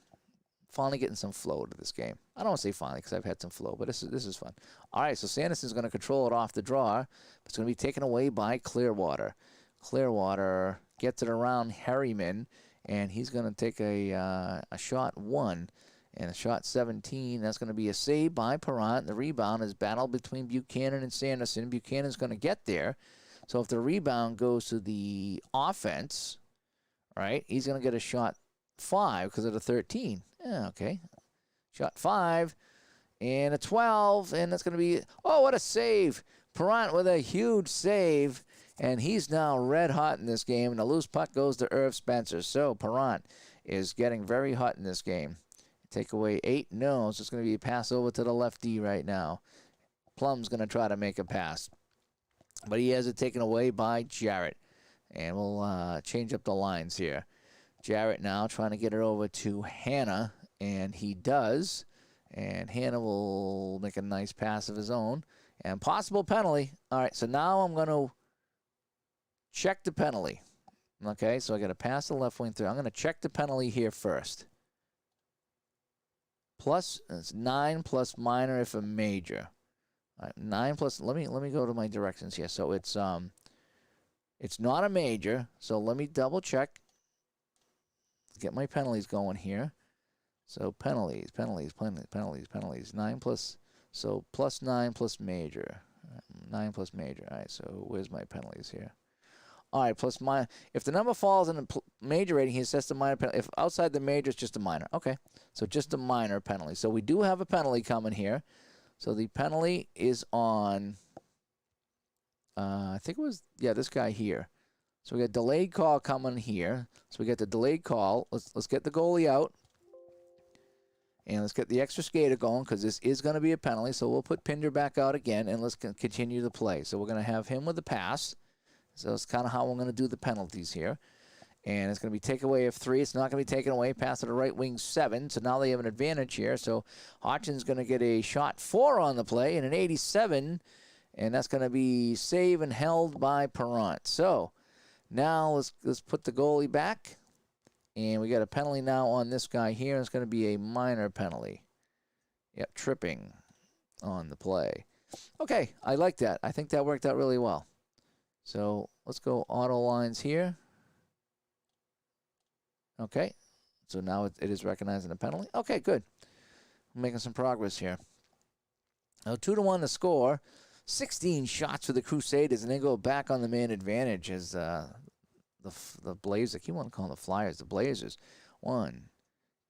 Finally getting some flow to this game. I don't want to say finally, because I've had some flow, but this is fun. All right, so Sanderson's going to control it off the draw. But it's going to be taken away by Clearwater. Clearwater gets it around Harriman, and he's going to take a shot 1 and a shot 17. That's going to be a save by Perrant. The rebound is battled between Buchanan and Sanderson. Buchanan's going to get there. So if the rebound goes to the offense, right, he's going to get a shot 5 because of the 13. Yeah, okay. Shot 5 and a 12, and that's going to be, oh, what a save. Perrant with a huge save. And he's now red hot in this game. And the loose puck goes to Irv Spencer. So Perrant is getting very hot in this game. Take away 8. No, it's just going to be a pass over to the lefty right now. Plum's going to try to make a pass. But he has it taken away by Jarrett. And we'll change up the lines here. Jarrett now trying to get it over to Hannah. And he does. And Hannah will make a nice pass of his own. And possible penalty. All right, so now I'm going to check the penalty. Okay, so I got to pass the left wing through. I'm going to check the penalty here first. Plus, it's 9 plus minor if a major. All right, 9 plus. Let me go to my directions here. So it's not a major. So let me double check. Get my penalties going here. So penalties. 9 plus. So plus 9 plus major. 9 plus major. All right. So where's my penalties here? All right, plus minor. If the number falls in the major rating, he sets the minor penalty. If outside the major, it's just a minor. Okay, so just a minor penalty. So we do have a penalty coming here. So the penalty is on, I think it was, yeah, this guy here. So we got delayed call coming here. So we got the delayed call. Let's get the goalie out. And let's get the extra skater going, because this is going to be a penalty. So we'll put Pinder back out again, and let's continue the play. So we're going to have him with the pass. So it's kind of how I'm going to do the penalties here. And it's going to be takeaway of 3. It's not going to be taken away. Pass to the right wing 7. So now they have an advantage here. So Hodgson's going to get a shot 4 on the play and an 87. And that's going to be saved and held by Perrant. So now let's put the goalie back. And we got a penalty now on this guy here. It's going to be a minor penalty. Yep, tripping on the play. Okay, I like that. I think that worked out really well. So let's go auto lines here. Okay, so now it is recognizing a penalty. Okay, good. We're making some progress here. Now 2-1 to score. 16 shots for the Crusaders, and they go back on the man advantage as the Blazers. I keep wanting to call them the Flyers, the Blazers. 1,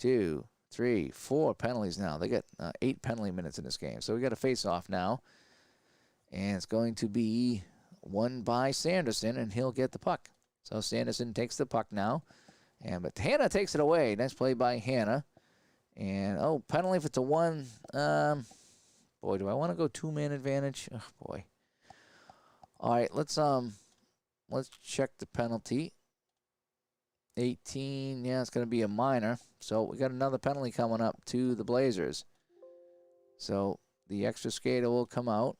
2, 3, 4 penalties now. They got 8 penalty minutes in this game. So we got a face-off now. And it's going to be won by Sanderson, and he'll get the puck. So Sanderson takes the puck now. But Hannah takes it away. Nice play by Hannah. And, penalty if it's a 1. Boy, do I want to go 2-man advantage? Oh, boy. All right, let's check the penalty. 18, yeah, it's going to be a minor. So we got another penalty coming up to the Blazers. So the extra skater will come out.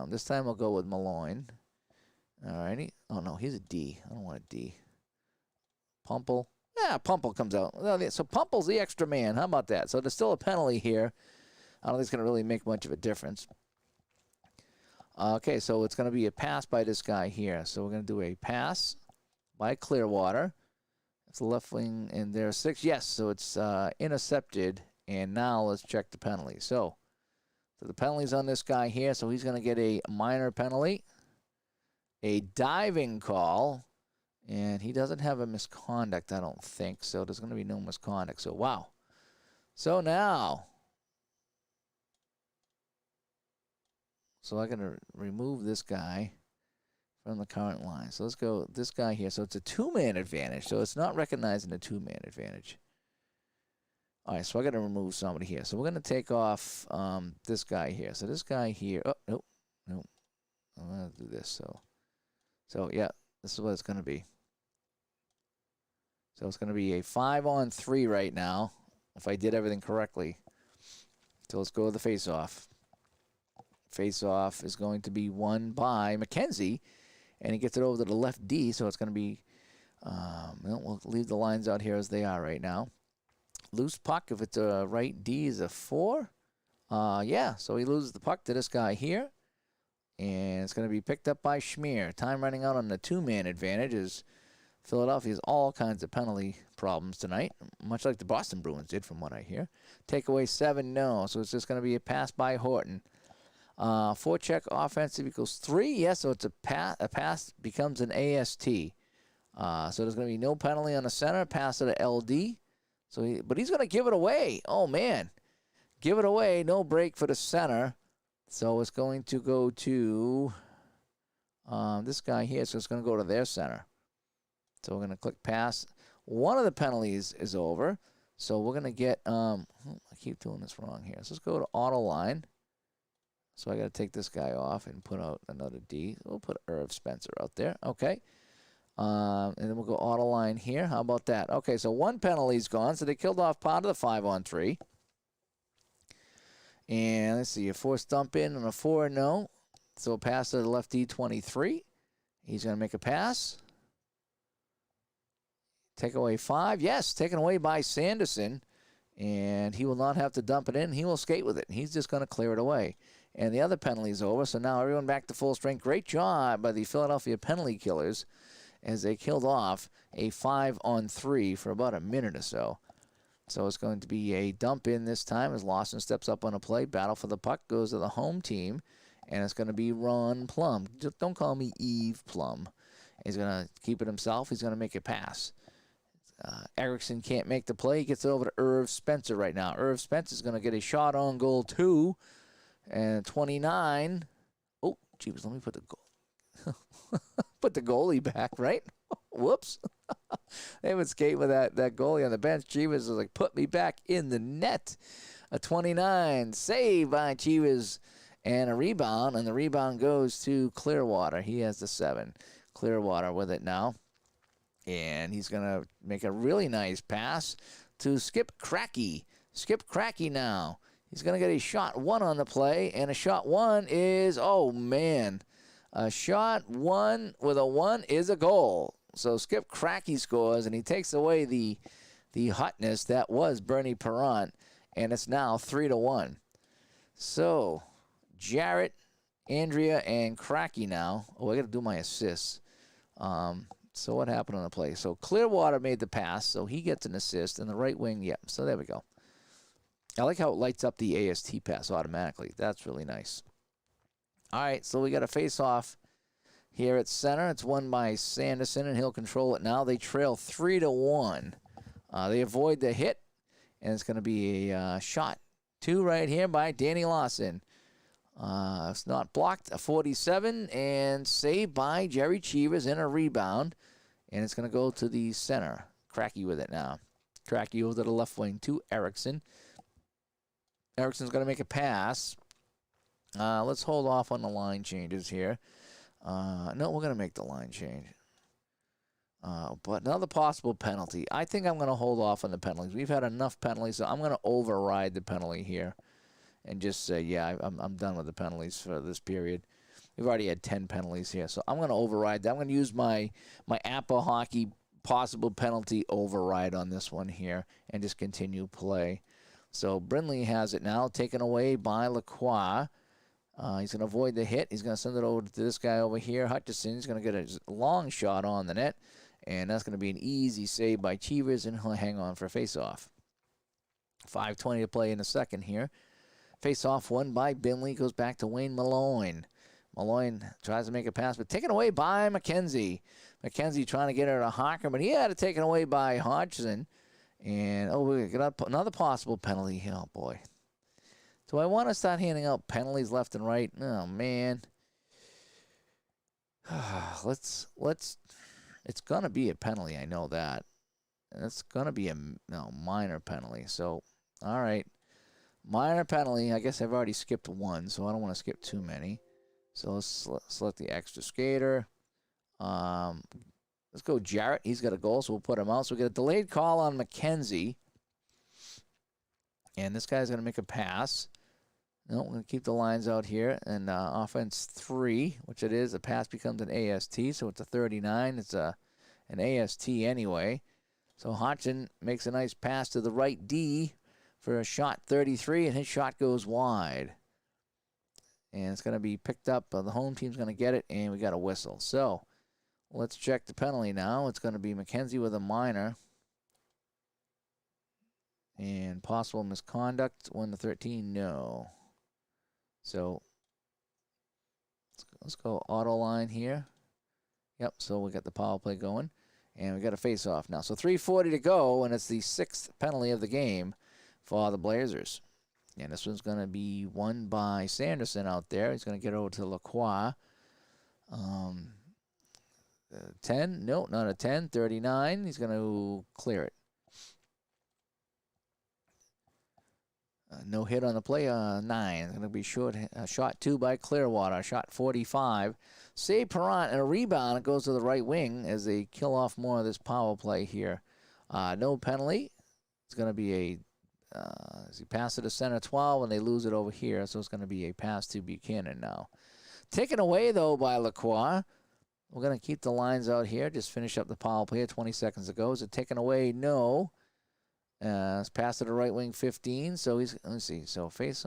This time we'll go with Malloy. All righty. Oh, no, he's a D. I don't want a D. Pumple. Yeah, Pumple comes out. So Pumple's the extra man. How about that? So there's still a penalty here. I don't think it's going to really make much of a difference. Okay, so it's going to be a pass by this guy here. So we're going to do a pass by Clearwater. It's the left wing, and there's 6. Yes, so it's intercepted. And now let's check the penalty. So the penalty's on this guy here. So he's going to get a minor penalty, a diving call, and he doesn't have a misconduct, I don't think. So there's going to be no misconduct. So, wow. So now, I'm going to remove this guy from the current line. So let's go this guy here. So it's a 2-man advantage. So it's not recognizing a 2-man advantage. All right, so I got to remove somebody here. So we're going to take off this guy here. So this guy here. Oh, nope. I'm going to do this. So yeah, this is what it's going to be. So it's going to be a 5-on-3 right now, if I did everything correctly. So let's go with the face-off. Face-off is going to be won by McKenzie, and he gets it over to the left D, so it's going to be, we'll leave the lines out here as they are right now. Loose puck, if it's a right D, is a 4. Yeah, so he loses the puck to this guy here, and it's going to be picked up by Schmier. Time running out on the 2-man advantage as Philadelphia has all kinds of penalty problems tonight, much like the Boston Bruins did from what I hear. Takeaway 7, no, so it's just going to be a pass by Horton. Forecheck offensive equals 3. Yes, so it's a pass becomes an AST. So there's going to be no penalty on the center. Pass to the LD. But he's going to give it away. Oh, man. Give it away. No break for the center. So it's going to go to this guy here. So it's going to go to their center. So we're going to click pass. One of the penalties is over. So we're going to get, I keep doing this wrong here. So let's go to auto line. So I got to take this guy off and put out another D. We'll put Irv Spencer out there. Okay. And then we'll go auto line here. How about that? Okay, so 1 penalty's gone. So they killed off part of the 5-on-3. And let's see, a 4 stump in and a 4 no. So pass to the left D 23. He's going to make a pass. Take away 5. Yes, taken away by Sanderson. And he will not have to dump it in. He will skate with it. He's just going to clear it away. And the other penalty's over, so now everyone back to full strength. Great job by the Philadelphia penalty killers as they killed off a 5-on-3 for about a minute or so. So it's going to be a dump in this time as Lawson steps up on a play. Battle for the puck goes to the home team, and it's going to be Ron Plum. Just don't call me Eve Plum. He's going to keep it himself. He's going to make a pass. Erickson can't make the play. He gets it over to Irv Spencer right now. Irv Spencer is going to get a shot on goal 2. And 29. Oh, Cheevers, let me put the goal. Put the goalie back, right? Whoops. They would skate with that goalie on the bench. Cheevers was like, put me back in the net. A 29. Save by Cheevers. And a rebound. And the rebound goes to Clearwater. He has the 7. Clearwater with it now. And he's going to make a really nice pass to Skip Cracky. Skip Cracky now. He's going to get a shot 1 on the play, and a shot 1 is, oh, man. A shot 1 with a 1 is a goal. So Skip Cracky scores, and he takes away the hotness that was Bernie Perrant, and it's now 3-1. So Jarrett, Andrea, and Cracky now. Oh, I got to do my assists. So what happened on the play? So Clearwater made the pass, so he gets an assist, and the right wing, yeah. So there we go. I like how it lights up the AST pass automatically. That's really nice. All right, so we got a face-off here at center. It's won by Sanderson, and he'll control it now. They trail 3-1. They avoid the hit, And it's going to be a shot 2 right here by Danny Lawson. It's not blocked, a 47, and saved by Jerry Cheevers in a rebound. And it's going to go to the center. Cracky with it now. Cracky over to the left wing to Erickson. Erickson's going to make a pass. Let's hold off on the line changes here. No, we're going to make the line change. But another possible penalty. I think I'm going to hold off on the penalties. We've had enough penalties, so I'm going to override the penalty here and just say, yeah, I'm done with the penalties for this period. We've already had 10 penalties here, so I'm going to override that. I'm going to use my Apple Hockey possible penalty override on this one here and just continue play. So Brindley has it now, taken away by LaCroix. He's going to avoid the hit. He's going to send it over to this guy over here. Hutchison. He's going to get a long shot on the net, and that's going to be an easy save by Cheevers, and he'll hang on for a face-off. 5:20 to play in the second here. Face-off won by Brindley. Goes back to Wayne Malloy. Malloy tries to make a pass, but taken away by McKenzie. McKenzie trying to get her to Hocker, but he had it taken away by Hodgson. And, we got another possible penalty here. Oh, boy. Do I want to start handing out penalties left and right? Oh, man. Let's. It's going to be a penalty. I know that. And it's going to be a minor penalty. So, all right. Minor penalty. I guess I've already skipped one, so I don't want to skip too many. So let's select the extra skater. Let's go Jarrett. He's got a goal, so we'll put him out. So we get a delayed call on McKenzie. And this guy's going to make a pass. No, we're going to keep the lines out here. And offense 3, which it is. The pass becomes an AST, so it's a 39. It's an AST anyway. So Hodgson makes a nice pass to the right D for a shot 33, and his shot goes wide. And it's going to be picked up. The home team's going to get it, and we got a whistle. So let's check the penalty now. It's going to be McKenzie with a minor. And possible misconduct. 1-13, no. So let's go auto line here. Yep, so we got the power play going. And we got a face-off now. So 3:40 to go, and it's the 6th penalty of the game for the Blazers. And this one's going to be won by Sanderson out there. He's going to get over to LaCroix. 10. No, not a 10. 39. He's going to clear it. No hit on the play. 9. It's going to be short. Shot 2 by Clearwater. Shot 45. Save Perrant and a rebound. It goes to the right wing as they kill off more of this power play here. No penalty. It's going to be a as he passes it to center 12, and they lose it over here, so it's going to be a pass to Buchanan now. Taken away, though, by LaCroix. We're going to keep the lines out here. Just finish up the power play 20 seconds ago. Is it taken away? No. It's passed to the right wing 15, so he's, let's see, so face,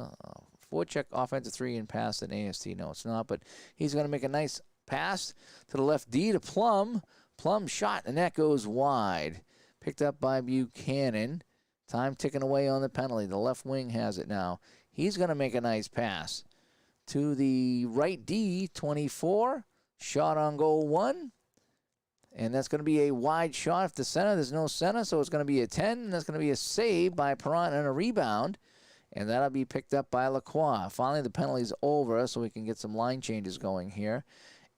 forecheck, offensive 3, and pass an AST. No, it's not, but he's going to make a nice pass to the left D to Plum. Plum shot, and that goes wide. Picked up by Buchanan. Time ticking away on the penalty. The left wing has it now. He's going to make a nice pass to the right D, 24. Shot on goal 1. And that's going to be a wide shot. If the center, there's no center, so it's going to be a 10. And that's going to be a save by Perrant and a rebound. And that'll be picked up by LaCroix. Finally, the penalty's over, so we can get some line changes going here.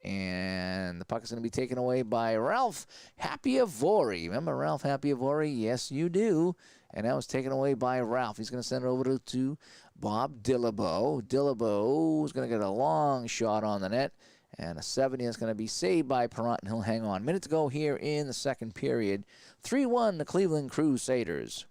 And the puck is going to be taken away by Ralph Happy-Avori. Remember Ralph Happy-Avori? Yes, you do. And that was taken away by Ralph. He's going to send it over to Bob Dillabo. Dillabo is going to get a long shot on the net. And a 70 is going to be saved by Perrant, and he'll hang on. Minute to go here in the second period. 3-1, the Cleveland Crusaders.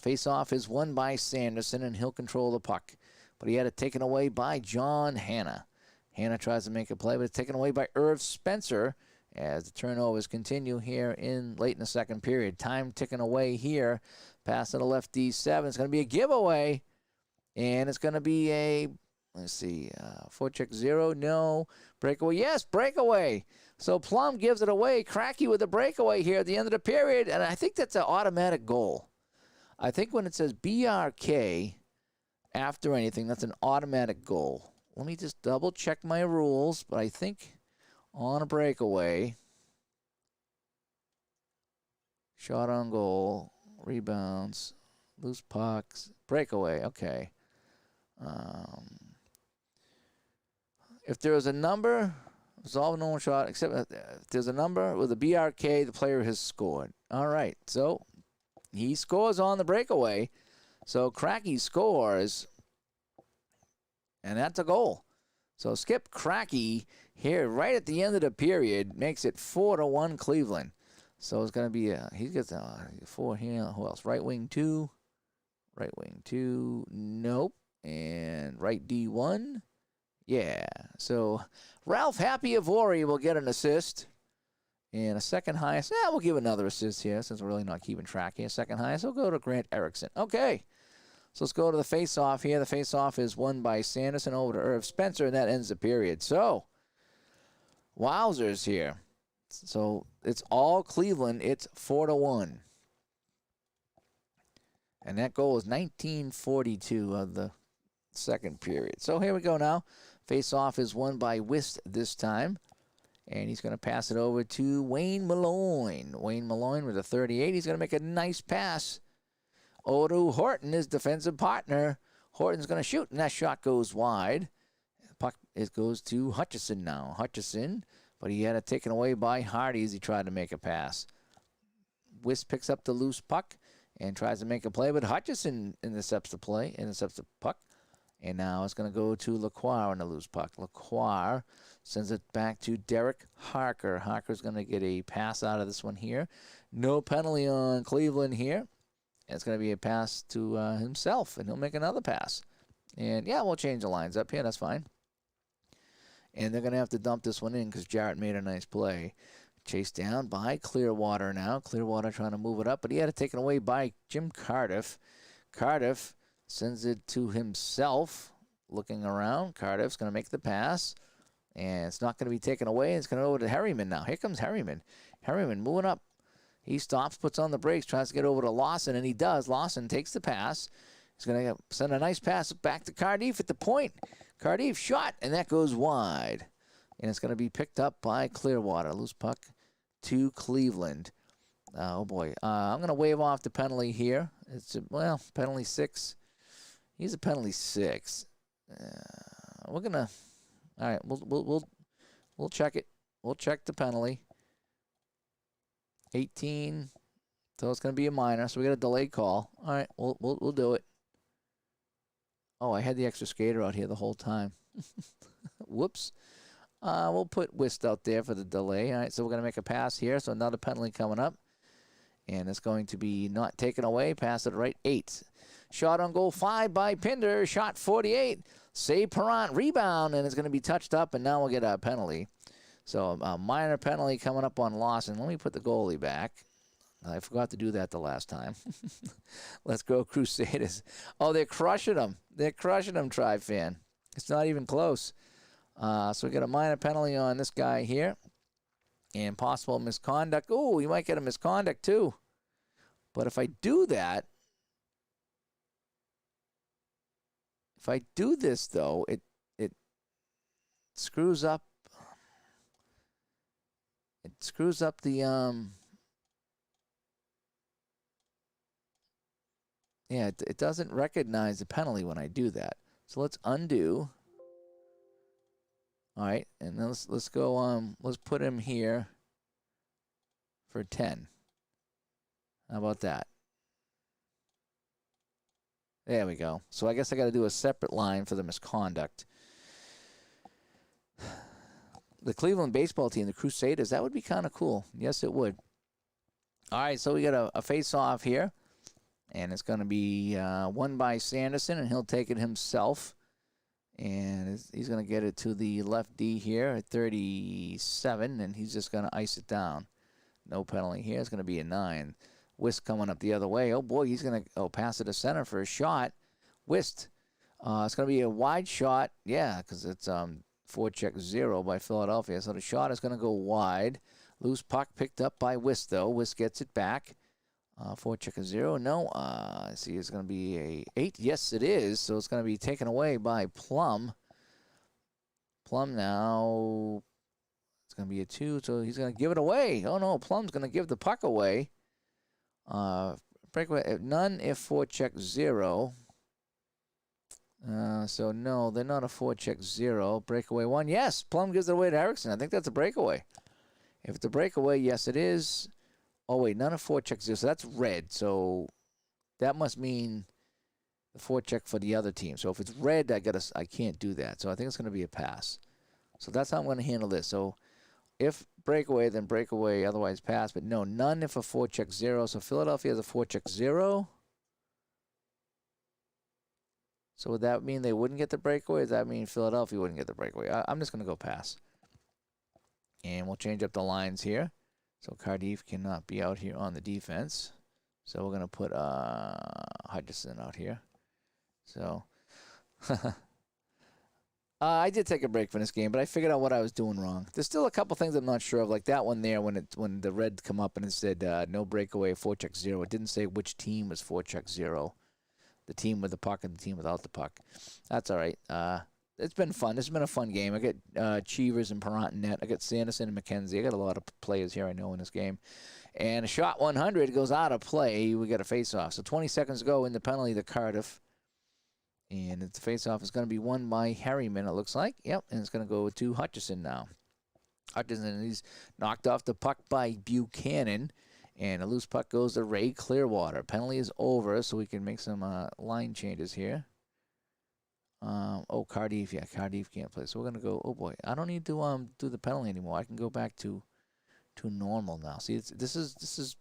Face-off is won by Sanderson, and he'll control the puck. But he had it taken away by John Hanna. Hanna tries to make a play, but it's taken away by Irv Spencer as the turnovers continue here late in the second period. Time ticking away here. Pass to the left D7. It's going to be a giveaway, and it's going to be a, let's see, forecheck 0, no. Breakaway, yes, breakaway. So Plum gives it away. Cracky with a breakaway here at the end of the period, and I think that's an automatic goal. I think when it says BRK after anything, that's an automatic goal. Let me just double check my rules, but I think on a breakaway, shot on goal, rebounds, loose pucks, breakaway. Okay. If there is a number, resolve no one shot, except if there's a number with a BRK, the player has scored. All right. So he scores on the breakaway. So Cracky scores, and that's a goal. So Skip Cracky here right at the end of the period makes it 4-1 Cleveland. So it's going to be he gets 4 here. Who else? Right wing 2. Right wing 2. Nope. And right D1. Yeah. So Ralph Happy Avori will get an assist. And a second highest. Yeah, we'll give another assist here since we're really not keeping track here. Second highest. We'll go to Grant Erickson. Okay. So let's go to the face-off here. The face-off is won by Sanderson over to Irv Spencer, and that ends the period. So, wowzers here. So it's all Cleveland. It's 4-1. And that goal is 1942 of the second period. So here we go now. Face-off is won by Wist this time. And he's going to pass it over to Wayne Malloy. Wayne Malloy with a 38. He's going to make a nice pass. Odo Horton, his defensive partner. Horton's going to shoot, and that shot goes wide. Puck, it goes to Hutchison now. Hutchison, but he had it taken away by Hardy as he tried to make a pass. Wist picks up the loose puck and tries to make a play, but Hutchison intercepts the puck. And now it's going to go to Lacroix on the loose puck. Lacroix sends it back to Derek Harker. Harker's going to get a pass out of this one here. No penalty on Cleveland here. It's going to be a pass to himself, and he'll make another pass. And, yeah, we'll change the lines up here. That's fine. And they're going to have to dump this one in because Jarrett made a nice play. Chased down by Clearwater now. Clearwater trying to move it up, but he had it taken away by Jim Cardiff. Cardiff sends it to himself, looking around. Cardiff's going to make the pass, and it's not going to be taken away. It's going to go to Harriman now. Here comes Harriman. Harriman moving up. He stops, puts on the brakes, tries to get over to Lawson, and he does. Lawson takes the pass. He's going to send a nice pass back to Cardiff at the point. Cardiff shot, and that goes wide. And it's going to be picked up by Clearwater. Loose puck to Cleveland. Oh, boy. I'm going to wave off the penalty here. It's, penalty 6. He's a penalty 6. We're going to, all right, we'll check it. We'll check the penalty. 18, so it's going to be a minor, so we got a delayed call. All right, we'll do it. Oh, I had the extra skater out here the whole time. Whoops. We'll put Wist out there for the delay. All right, so we're going to make a pass here, so another penalty coming up. And it's going to be not taken away. Pass it right, 8. Shot on goal 5 by Pinder. Shot 48. Save Perrant. Rebound, and it's going to be touched up, and now we'll get a penalty. So a minor penalty coming up on Lawson. Let me put the goalie back. I forgot to do that the last time. Let's go Crusaders. Oh, they're crushing them. They're crushing them, Tribe fan. It's not even close. So we got a minor penalty on this guy here. And possible misconduct. Oh, you might get a misconduct too. But if I do that, if I do this, though, it screws up. It screws up the, it doesn't recognize the penalty when I do that. So let's undo. All right, and then let's go, let's put him here for 10. How about that? There we go. So I guess I got to do a separate line for the misconduct. The Cleveland baseball team, the Crusaders, that would be kind of cool. Yes, it would. All right, so we got a face-off here, and it's going to be won by Sanderson, and he'll take it himself. And he's going to get it to the left D here at 37, and he's just going to ice it down. No penalty here. It's going to be a 9. Wist coming up the other way. Oh, boy, he's going to pass it to center for a shot. Wist. It's going to be a wide shot. Yeah, because it's 4-check 0 by Philadelphia. So the shot is going to go wide. Loose puck picked up by Wist, though. Wist gets it back. 4-check 0. No. Let's see, it's going to be a 8. Yes, it is. So it's going to be taken away by Plum. Plum now. It's going to be a 2. So he's going to give it away. Oh, no. Plum's going to give the puck away. breakaway. None if forecheck 0. So no, they're not a forecheck 0. Breakaway 1. Yes, Plum gives it away to Erickson. I think that's a breakaway. If it's a breakaway, yes, it is. Oh wait, none of forecheck 0. So that's red. So that must mean the forecheck for the other team. So if it's red, I can't do that. So I think it's going to be a pass. So that's how I'm going to handle this. So if breakaway, then breakaway, otherwise pass. But no, none if a forecheck 0. So Philadelphia has a forecheck 0. So would that mean they wouldn't get the breakaway? Does that mean Philadelphia wouldn't get the breakaway? I'm just going to go pass. And we'll change up the lines here. So Cardiff cannot be out here on the defense. So we're going to put Hutchison out here. So I did take a break from this game, but I figured out what I was doing wrong. There's still a couple things I'm not sure of, like that one there when the red come up and it said no breakaway, forecheck 0. It didn't say which team was forecheck 0. The team with the puck and the team without the puck. That's all right. It's been fun. This has been a fun game. I got Cheevers and Perrant in net. I got Sanderson and McKenzie. I got a lot of players here I know in this game. And a shot 100 goes out of play. We got a face-off. So 20 seconds to go in the penalty to Cardiff. And the face-off is going to be won by Harriman, it looks like. Yep, and it's going to go to Hutchison now. Hutchison, he's knocked off the puck by Buchanan. And a loose puck goes to Ray Clearwater. Penalty is over, so we can make some line changes here. Cardiff. Yeah, Cardiff can't play. So we're going to go, oh boy, I don't need to do the penalty anymore. I can go back to normal now. See, this is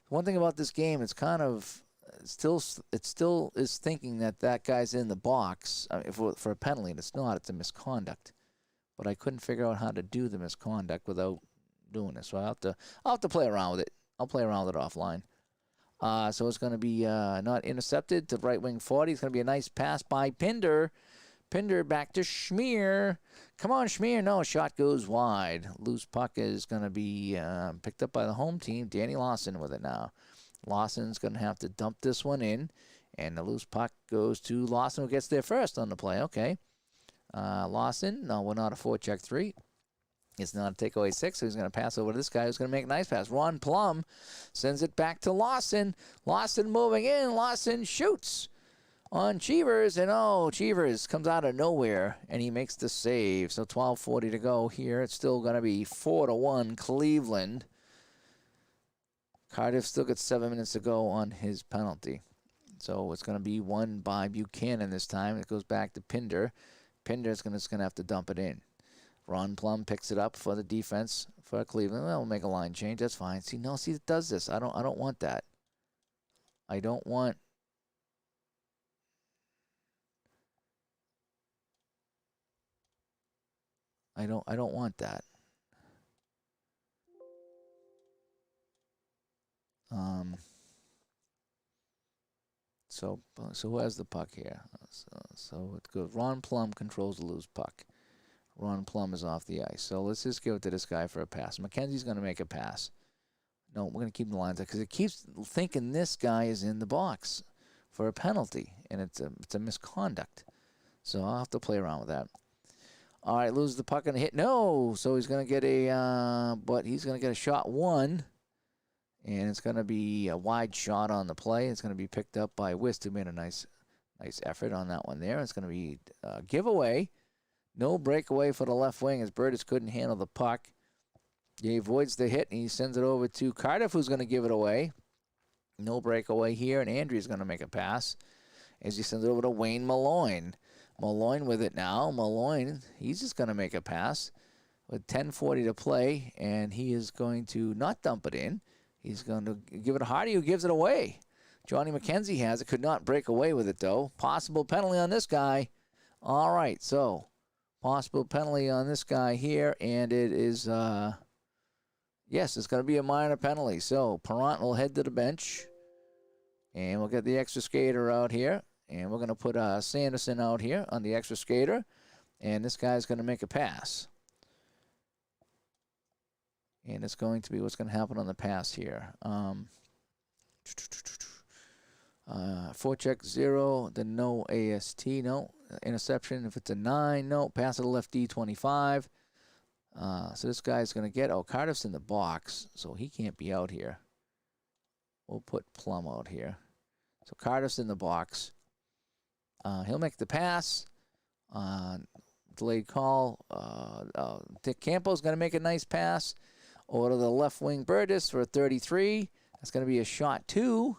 one thing about this game. It's kind of it still is thinking that guy's in the box for a penalty, and it's not. It's a misconduct. But I couldn't figure out how to do the misconduct without doing this. So I'll have to play around with it. I'll play around with it offline. So it's going to be not intercepted to right wing 40. It's going to be a nice pass by Pinder. Pinder back to Schmier. Come on, Schmier. No, shot goes wide. Loose puck is going to be picked up by the home team. Danny Lawson with it now. Lawson's going to have to dump this one in. And the loose puck goes to Lawson, who gets there first on the play. Okay. Lawson. No, we're not a forecheck 3. It's not a takeaway 6, so he's going to pass over to this guy who's going to make a nice pass. Ron Plum sends it back to Lawson. Lawson moving in. Lawson shoots on Cheevers, and Cheevers comes out of nowhere, and he makes the save. So 12:40 to go here. It's still going to be 4-1 Cleveland. Cardiff still got 7 minutes to go on his penalty. So it's going to be won by Buchanan this time. It goes back to Pinder. Pinder's just going to have to dump it in. Ron Plum picks it up for the defense for Cleveland. Well, we'll make a line change. That's fine. See, it does this. I don't want that. I don't want. I don't want that. So who has the puck here? So it goes. Ron Plum controls the loose puck. Ron Plum is off the ice. So let's just give it to this guy for a pass. McKenzie's going to make a pass. No, we're going to keep the lines up because it keeps thinking this guy is in the box for a penalty, and it's a misconduct. So I'll have to play around with that. All right, loses the puck and a hit. No, so he's going to get but he's going to get a shot 1, and it's going to be a wide shot on the play. It's going to be picked up by Wist, who made a nice effort on that one there. It's going to be a giveaway. No breakaway for the left wing as Burtis couldn't handle the puck. He avoids the hit, and he sends it over to Cardiff, who's going to give it away. No breakaway here, and Andrea's going to make a pass as he sends it over to Wayne Malloy. Malloy with it now. Malloy, he's just going to make a pass with 10:40 to play, and he is going to not dump it in. He's going to give it to Hardy, who gives it away. Johnny McKenzie has it. Could not break away with it, though. Possible penalty on this guy. All right, so possible penalty on this guy here, and it is, yes, it's going to be a minor penalty. So Perrant will head to the bench, and we'll get the extra skater out here, and we're going to put Sanderson out here on the extra skater, and this guy's going to make a pass. And it's going to be what's going to happen on the pass here. Forecheck 0, then no AST, no. Interception, if it's a 9, no. Pass to the left D, 25. So this guy's going to get, Cardiff's in the box, so he can't be out here. we'll put Plum out here. So Cardiff's in the box. He'll make the pass. Delayed call. Dick Campo's going to make a nice pass over to the left wing Burgess for a 33. That's going to be a shot 2.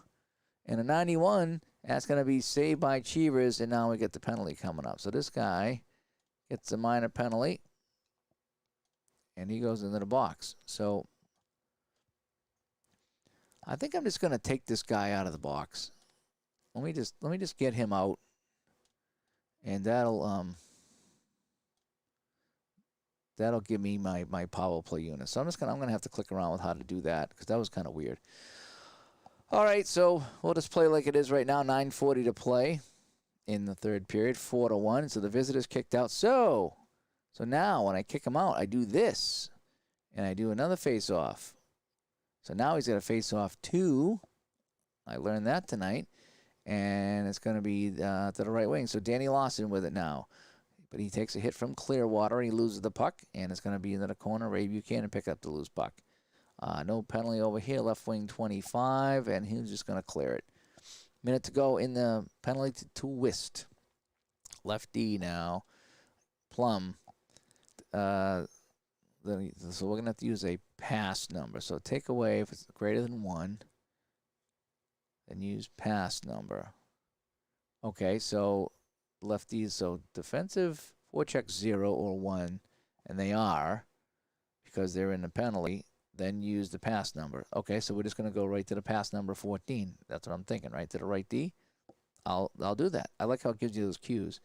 And a 91. That's going to be saved by Cheevers. And now we get the penalty coming up. So this guy gets a minor penalty. And he goes into the box. So I think I'm just going to take this guy out of the box. Let me just get him out. And that'll give me my power play unit. So I'm gonna have to click around with how to do that because that was kind of weird. All right, so we'll just play like it is right now. 9:40 to play in the third period, 4-1. So the visitors kicked out. So now when I kick him out, I do this, and I do another face-off. So now he's got a face-off 2. I learned that tonight, and it's going to be to the right wing. So Danny Lawson with it now. But he takes a hit from Clearwater, and he loses the puck, and it's going to be into the corner. Ray Buchanan pick up the loose puck. No penalty over here, left wing 25, and he's just going to clear it. Minute to go in the penalty to twist. Left D now. Plum. So we're going to have to use a pass number. So take away if it's greater than 1. Then use pass number. Okay, so lefties, so defensive forecheck 0 or 1, and they are because they're in the penalty. Then use the pass number. Okay, so we're just going to go right to the pass number 14. That's what I'm thinking, right to the right D. I'll do that. I like how it gives you those cues.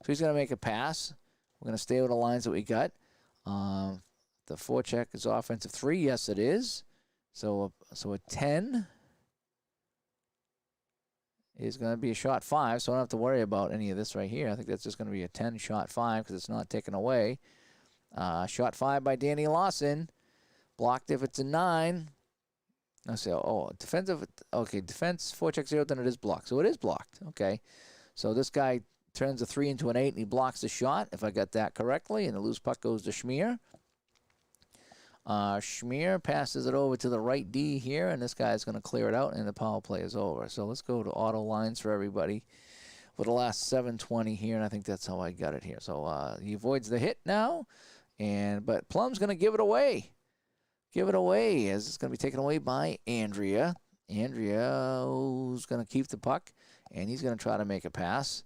So he's going to make a pass. We're going to stay with the lines that we got. The forecheck is offensive 3. Yes, it is. So a 10 is going to be a shot 5, so I don't have to worry about any of this right here. I think that's just going to be a 10 shot 5 because it's not taken away. Shot 5 by Danny Lawson. Blocked if it's a 9. I say, defensive. Okay, defense forecheck 0, then it is blocked. So it is blocked. Okay, so this guy turns a 3 into an 8, and he blocks the shot, if I got that correctly, and the loose puck goes to Schmier. Schmier passes it over to the right D here, and this guy's going to clear it out, and the power play is over. So let's go to auto lines for everybody for the last 7:20 here, and I think that's how I got it here. So he avoids the hit now, but Plum's going to give it away. Give it away as it's going to be taken away by Andrea. Andrea who's going to keep the puck, and he's going to try to make a pass.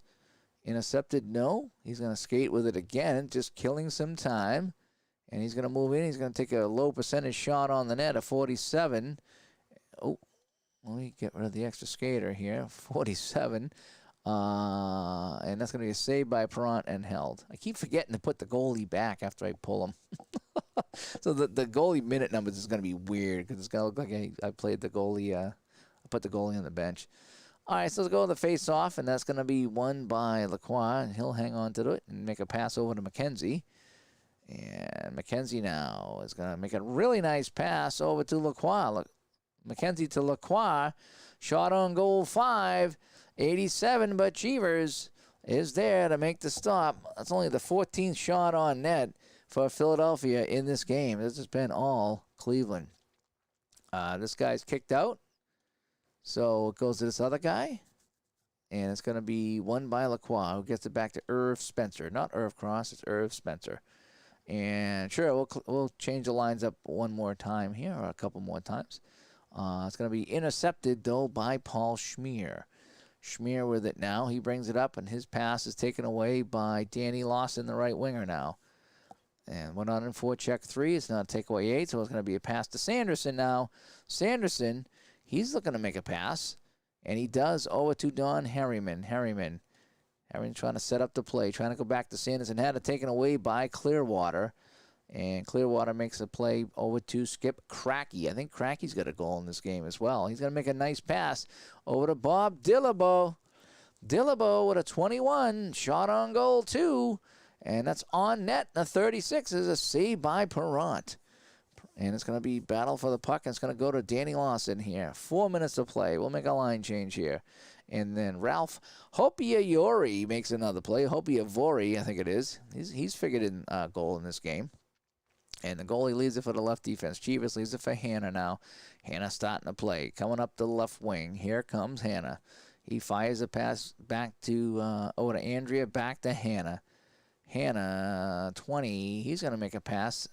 Intercepted, no. He's going to skate with it again, just killing some time. And he's going to move in. He's going to take a low percentage shot on the net, a 47. Oh, let me get rid of the extra skater here. 47. And that's going to be a save by Perrant and held. I keep forgetting to put the goalie back after I pull him. So the goalie minute numbers is going to be weird because it's going to look like I played the goalie. I put the goalie on the bench. All right, so let's go to the face-off, and that's going to be won by Lacroix. And he'll hang on to it and make a pass over to McKenzie. And McKenzie now is going to make a really nice pass over to Lacroix. McKenzie to Lacroix. Shot on goal 5. 87, but Cheevers is there to make the stop. That's only the 14th shot on net for Philadelphia in this game. This has been all Cleveland. This guy's kicked out. So it goes to this other guy. And it's going to be won by Lacroix, who gets it back to Irv Spencer. Not Irv Cross, it's Irv Spencer. And sure, we'll change the lines up one more time here, or a couple more times. It's going to be intercepted, though, by Paul Schmier. Schmier with it now. He brings it up, and his pass is taken away by Danny Lawson, the right winger now. And went on in forecheck 3. It's not a takeaway 8, so it's going to be a pass to Sanderson now. Sanderson, he's looking to make a pass, and he does over to Don Harriman. Harriman trying to set up the play, trying to go back to Sanderson. Had it taken away by Clearwater. And Clearwater makes a play over to Skip Cracky. I think Cracky's got a goal in this game as well. He's going to make a nice pass over to Bob Dillabo. Dillabo with a 21. Shot on goal, 2. And that's on net. The 36 is a save by Perrant. And it's going to be battle for the puck. And it's going to go to Danny Lawson here. 4 minutes to play. We'll make a line change here. And then Ralph Hopiayori makes another play. Hopiavori, I think it is. He's figured in a goal in this game. And the goalie leaves it for the left defense. Cheevers leaves it for Hannah now. Hannah starting to play. Coming up the left wing. Here comes Hannah. He fires a pass back to to Andrea, back to Hannah. Hannah, 20. He's going to make a pass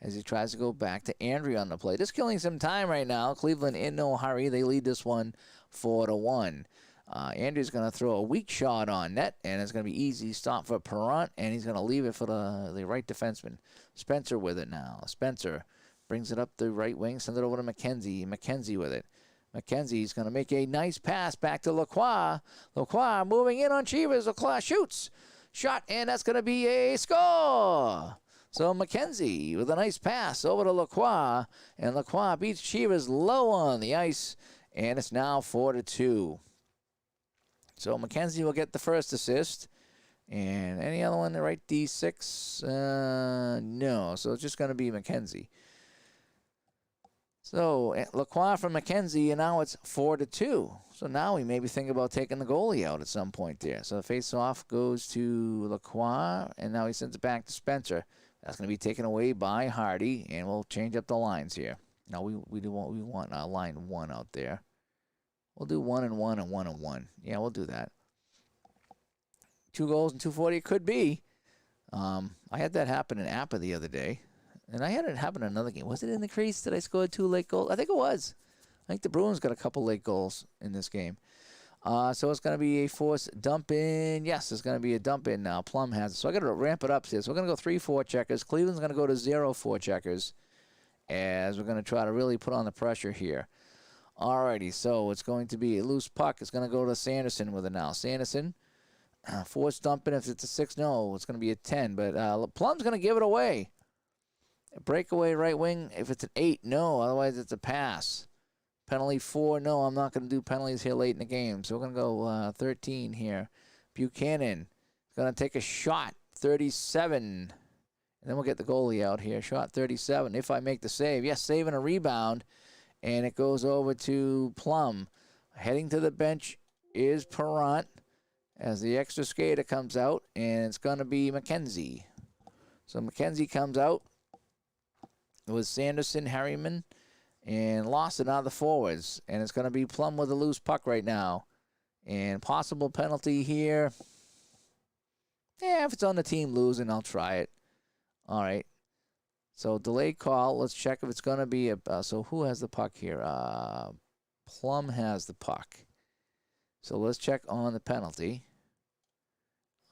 as he tries to go back to Andrea on the play. Just killing some time right now. Cleveland in no hurry. They lead this one 4-1. Andrea's going to throw a weak shot on net, and it's going to be easy stop for Perrant, and he's going to leave it for the right defenseman. Spencer with it now. Spencer brings it up the right wing, sends it over to McKenzie. McKenzie with it. McKenzie's going to make a nice pass back to Lacroix. Lacroix moving in on Cheevers. Lacroix shoots. Shot, and that's going to be a score. So McKenzie with a nice pass over to Lacroix, and Lacroix beats Cheevers low on the ice, and it's now 4-2. So McKenzie will get the first assist. And any other one, the right D6? No. So it's just going to be McKenzie. So Lacroix from McKenzie, and now it's 4-2. So now we maybe think about taking the goalie out at some point there. So the face-off goes to Lacroix, and now he sends it back to Spencer. That's going to be taken away by Hardy, and we'll change up the lines here. Now we want line 1 out there. We'll do 1 and 1 and 1 and 1. Yeah, we'll do that. 2 goals and 240 it could be. I had that happen in Appa the other day. And I had it happen in another game. Was it in the Crease that I scored 2 late goals? I think it was. I think the Bruins got a couple late goals in this game. So it's going to be a forced dump in. Yes, it's going to be a dump in now. Plum has it. So I got to ramp it up here. So we're going to go 3-4 checkers. Cleveland's going to go to 0-4 checkers, as we're going to try to really put on the pressure here. Alrighty, so it's going to be a loose puck. It's going to go to Sanderson with it now. Sanderson, forced dump in. If it's a 6, no, it's going to be a 10. But Plum's going to give it away. A breakaway right wing. If it's an 8, no. Otherwise, it's a pass. Penalty 4, no. I'm not going to do penalties here late in the game. So we're going to go 13 here. Buchanan is going to take a shot. 37. And then we'll get the goalie out here. Shot 37. If I make the save. Yes, save and a rebound. And it goes over to Plum. Heading to the bench is Perrant as the extra skater comes out. And it's going to be McKenzie. So McKenzie comes out with Sanderson, Harriman, and Lawson out of the forwards. And it's going to be Plum with a loose puck right now. And possible penalty here. Yeah, if it's on the team losing, I'll try it. All right. So delayed call. Let's check if it's going to be a... so who has the puck here? Plum has the puck. So let's check on the penalty.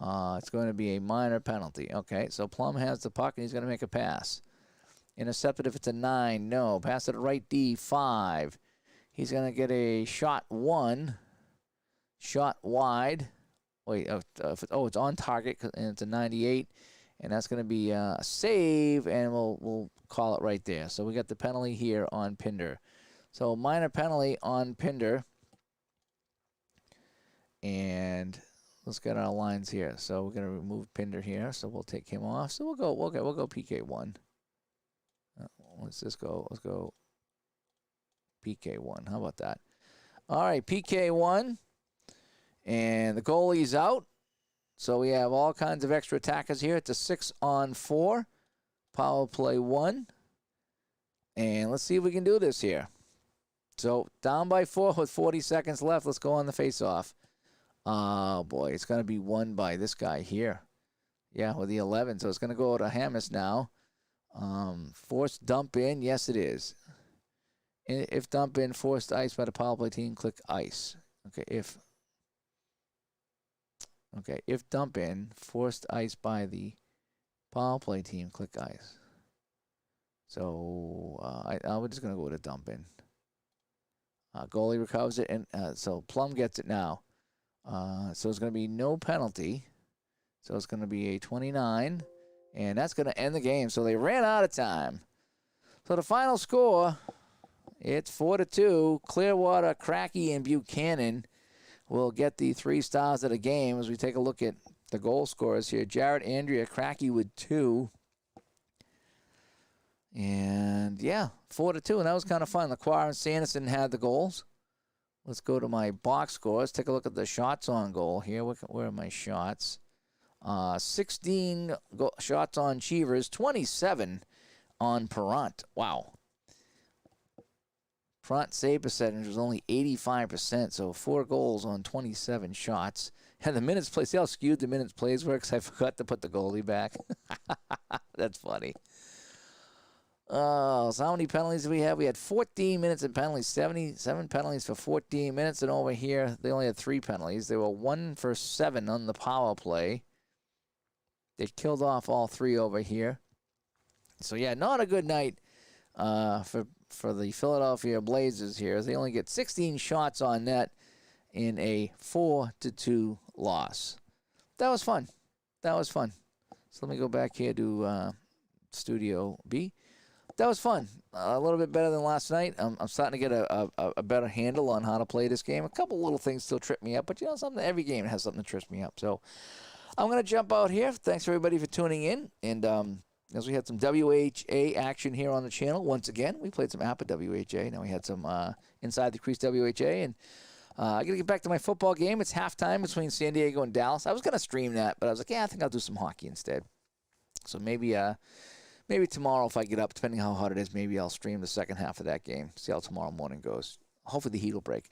It's going to be a minor penalty. Okay, so Plum has the puck, and he's going to make a pass. Intercepted if it's a 9. No. Pass to the right D, 5. He's going to get a shot 1. Shot wide. Wait, it's on target, and it's a 98. And that's going to be a save, and we'll call it right there. So we got the penalty here on Pinder. So minor penalty on Pinder. And let's get our lines here. So we're going to remove Pinder here. So we'll take him off. So we'll go PK1. Let's just go. Let's go PK1. How about that? All right, PK1. And the goalie's out. So we have all kinds of extra attackers here. It's a 6-on-4. Power play 1. And let's see if we can do this here. So down by 4 with 40 seconds left. Let's go on the face-off. Oh, boy. It's going to be won by this guy here. Yeah, with the 11. So it's going to go to Hammes now. Forced dump in. Yes, it is. If dump in, forced ice by the power play team, click ice. Okay, if dump in, forced ice by the power play team, click ice. So I'm just going to go with a dump in. Goalie recovers it, and so Plum gets it now. So it's going to be no penalty. So it's going to be a 29, and that's going to end the game. So they ran out of time. So the final score, it's 4-2. Clearwater, Cracky, and Buchanan will get the 3 stars of the game as we take a look at the goal scorers here. Jared, Andrea, Cracky with 2. And, yeah, 4-2, and that was kind of fun. Lacroix and Sanderson had the goals. Let's go to my box scores. Take a look at the shots on goal here. Where are my shots? 16 shots on Cheevers, 27 on Perrant. Wow. Front save percentage was only 85%, so 4 goals on 27 shots. And the minutes played, see how skewed the minutes plays were? Because I forgot to put the goalie back. That's funny. Oh, so how many penalties did we have? We had 14 minutes of penalties, 77 penalties for 14 minutes. And over here, they only had 3 penalties. They were 1 for 7 on the power play. They killed off all 3 over here. So, yeah, not a good night for the Philadelphia Blazers here. They only get 16 shots on net in a 4-2 loss. That was fun. That was fun. So let me go back here to Studio B. That was fun. A little bit better than last night. I'm starting to get a better handle on how to play this game. A couple little things still trip me up, but you know something. Every game has something that trips me up. So I'm gonna jump out here. Thanks everybody for tuning in, and as we had some WHA action here on the channel once again. We played some APA WHA. Now we had some Inside the Crease WHA, and I got to get back to my football game. It's halftime between San Diego and Dallas. I was going to stream that, but I was like, yeah, I think I'll do some hockey instead. So maybe tomorrow if I get up, depending how hot it is, maybe I'll stream the second half of that game, see how tomorrow morning goes. Hopefully the heat will break.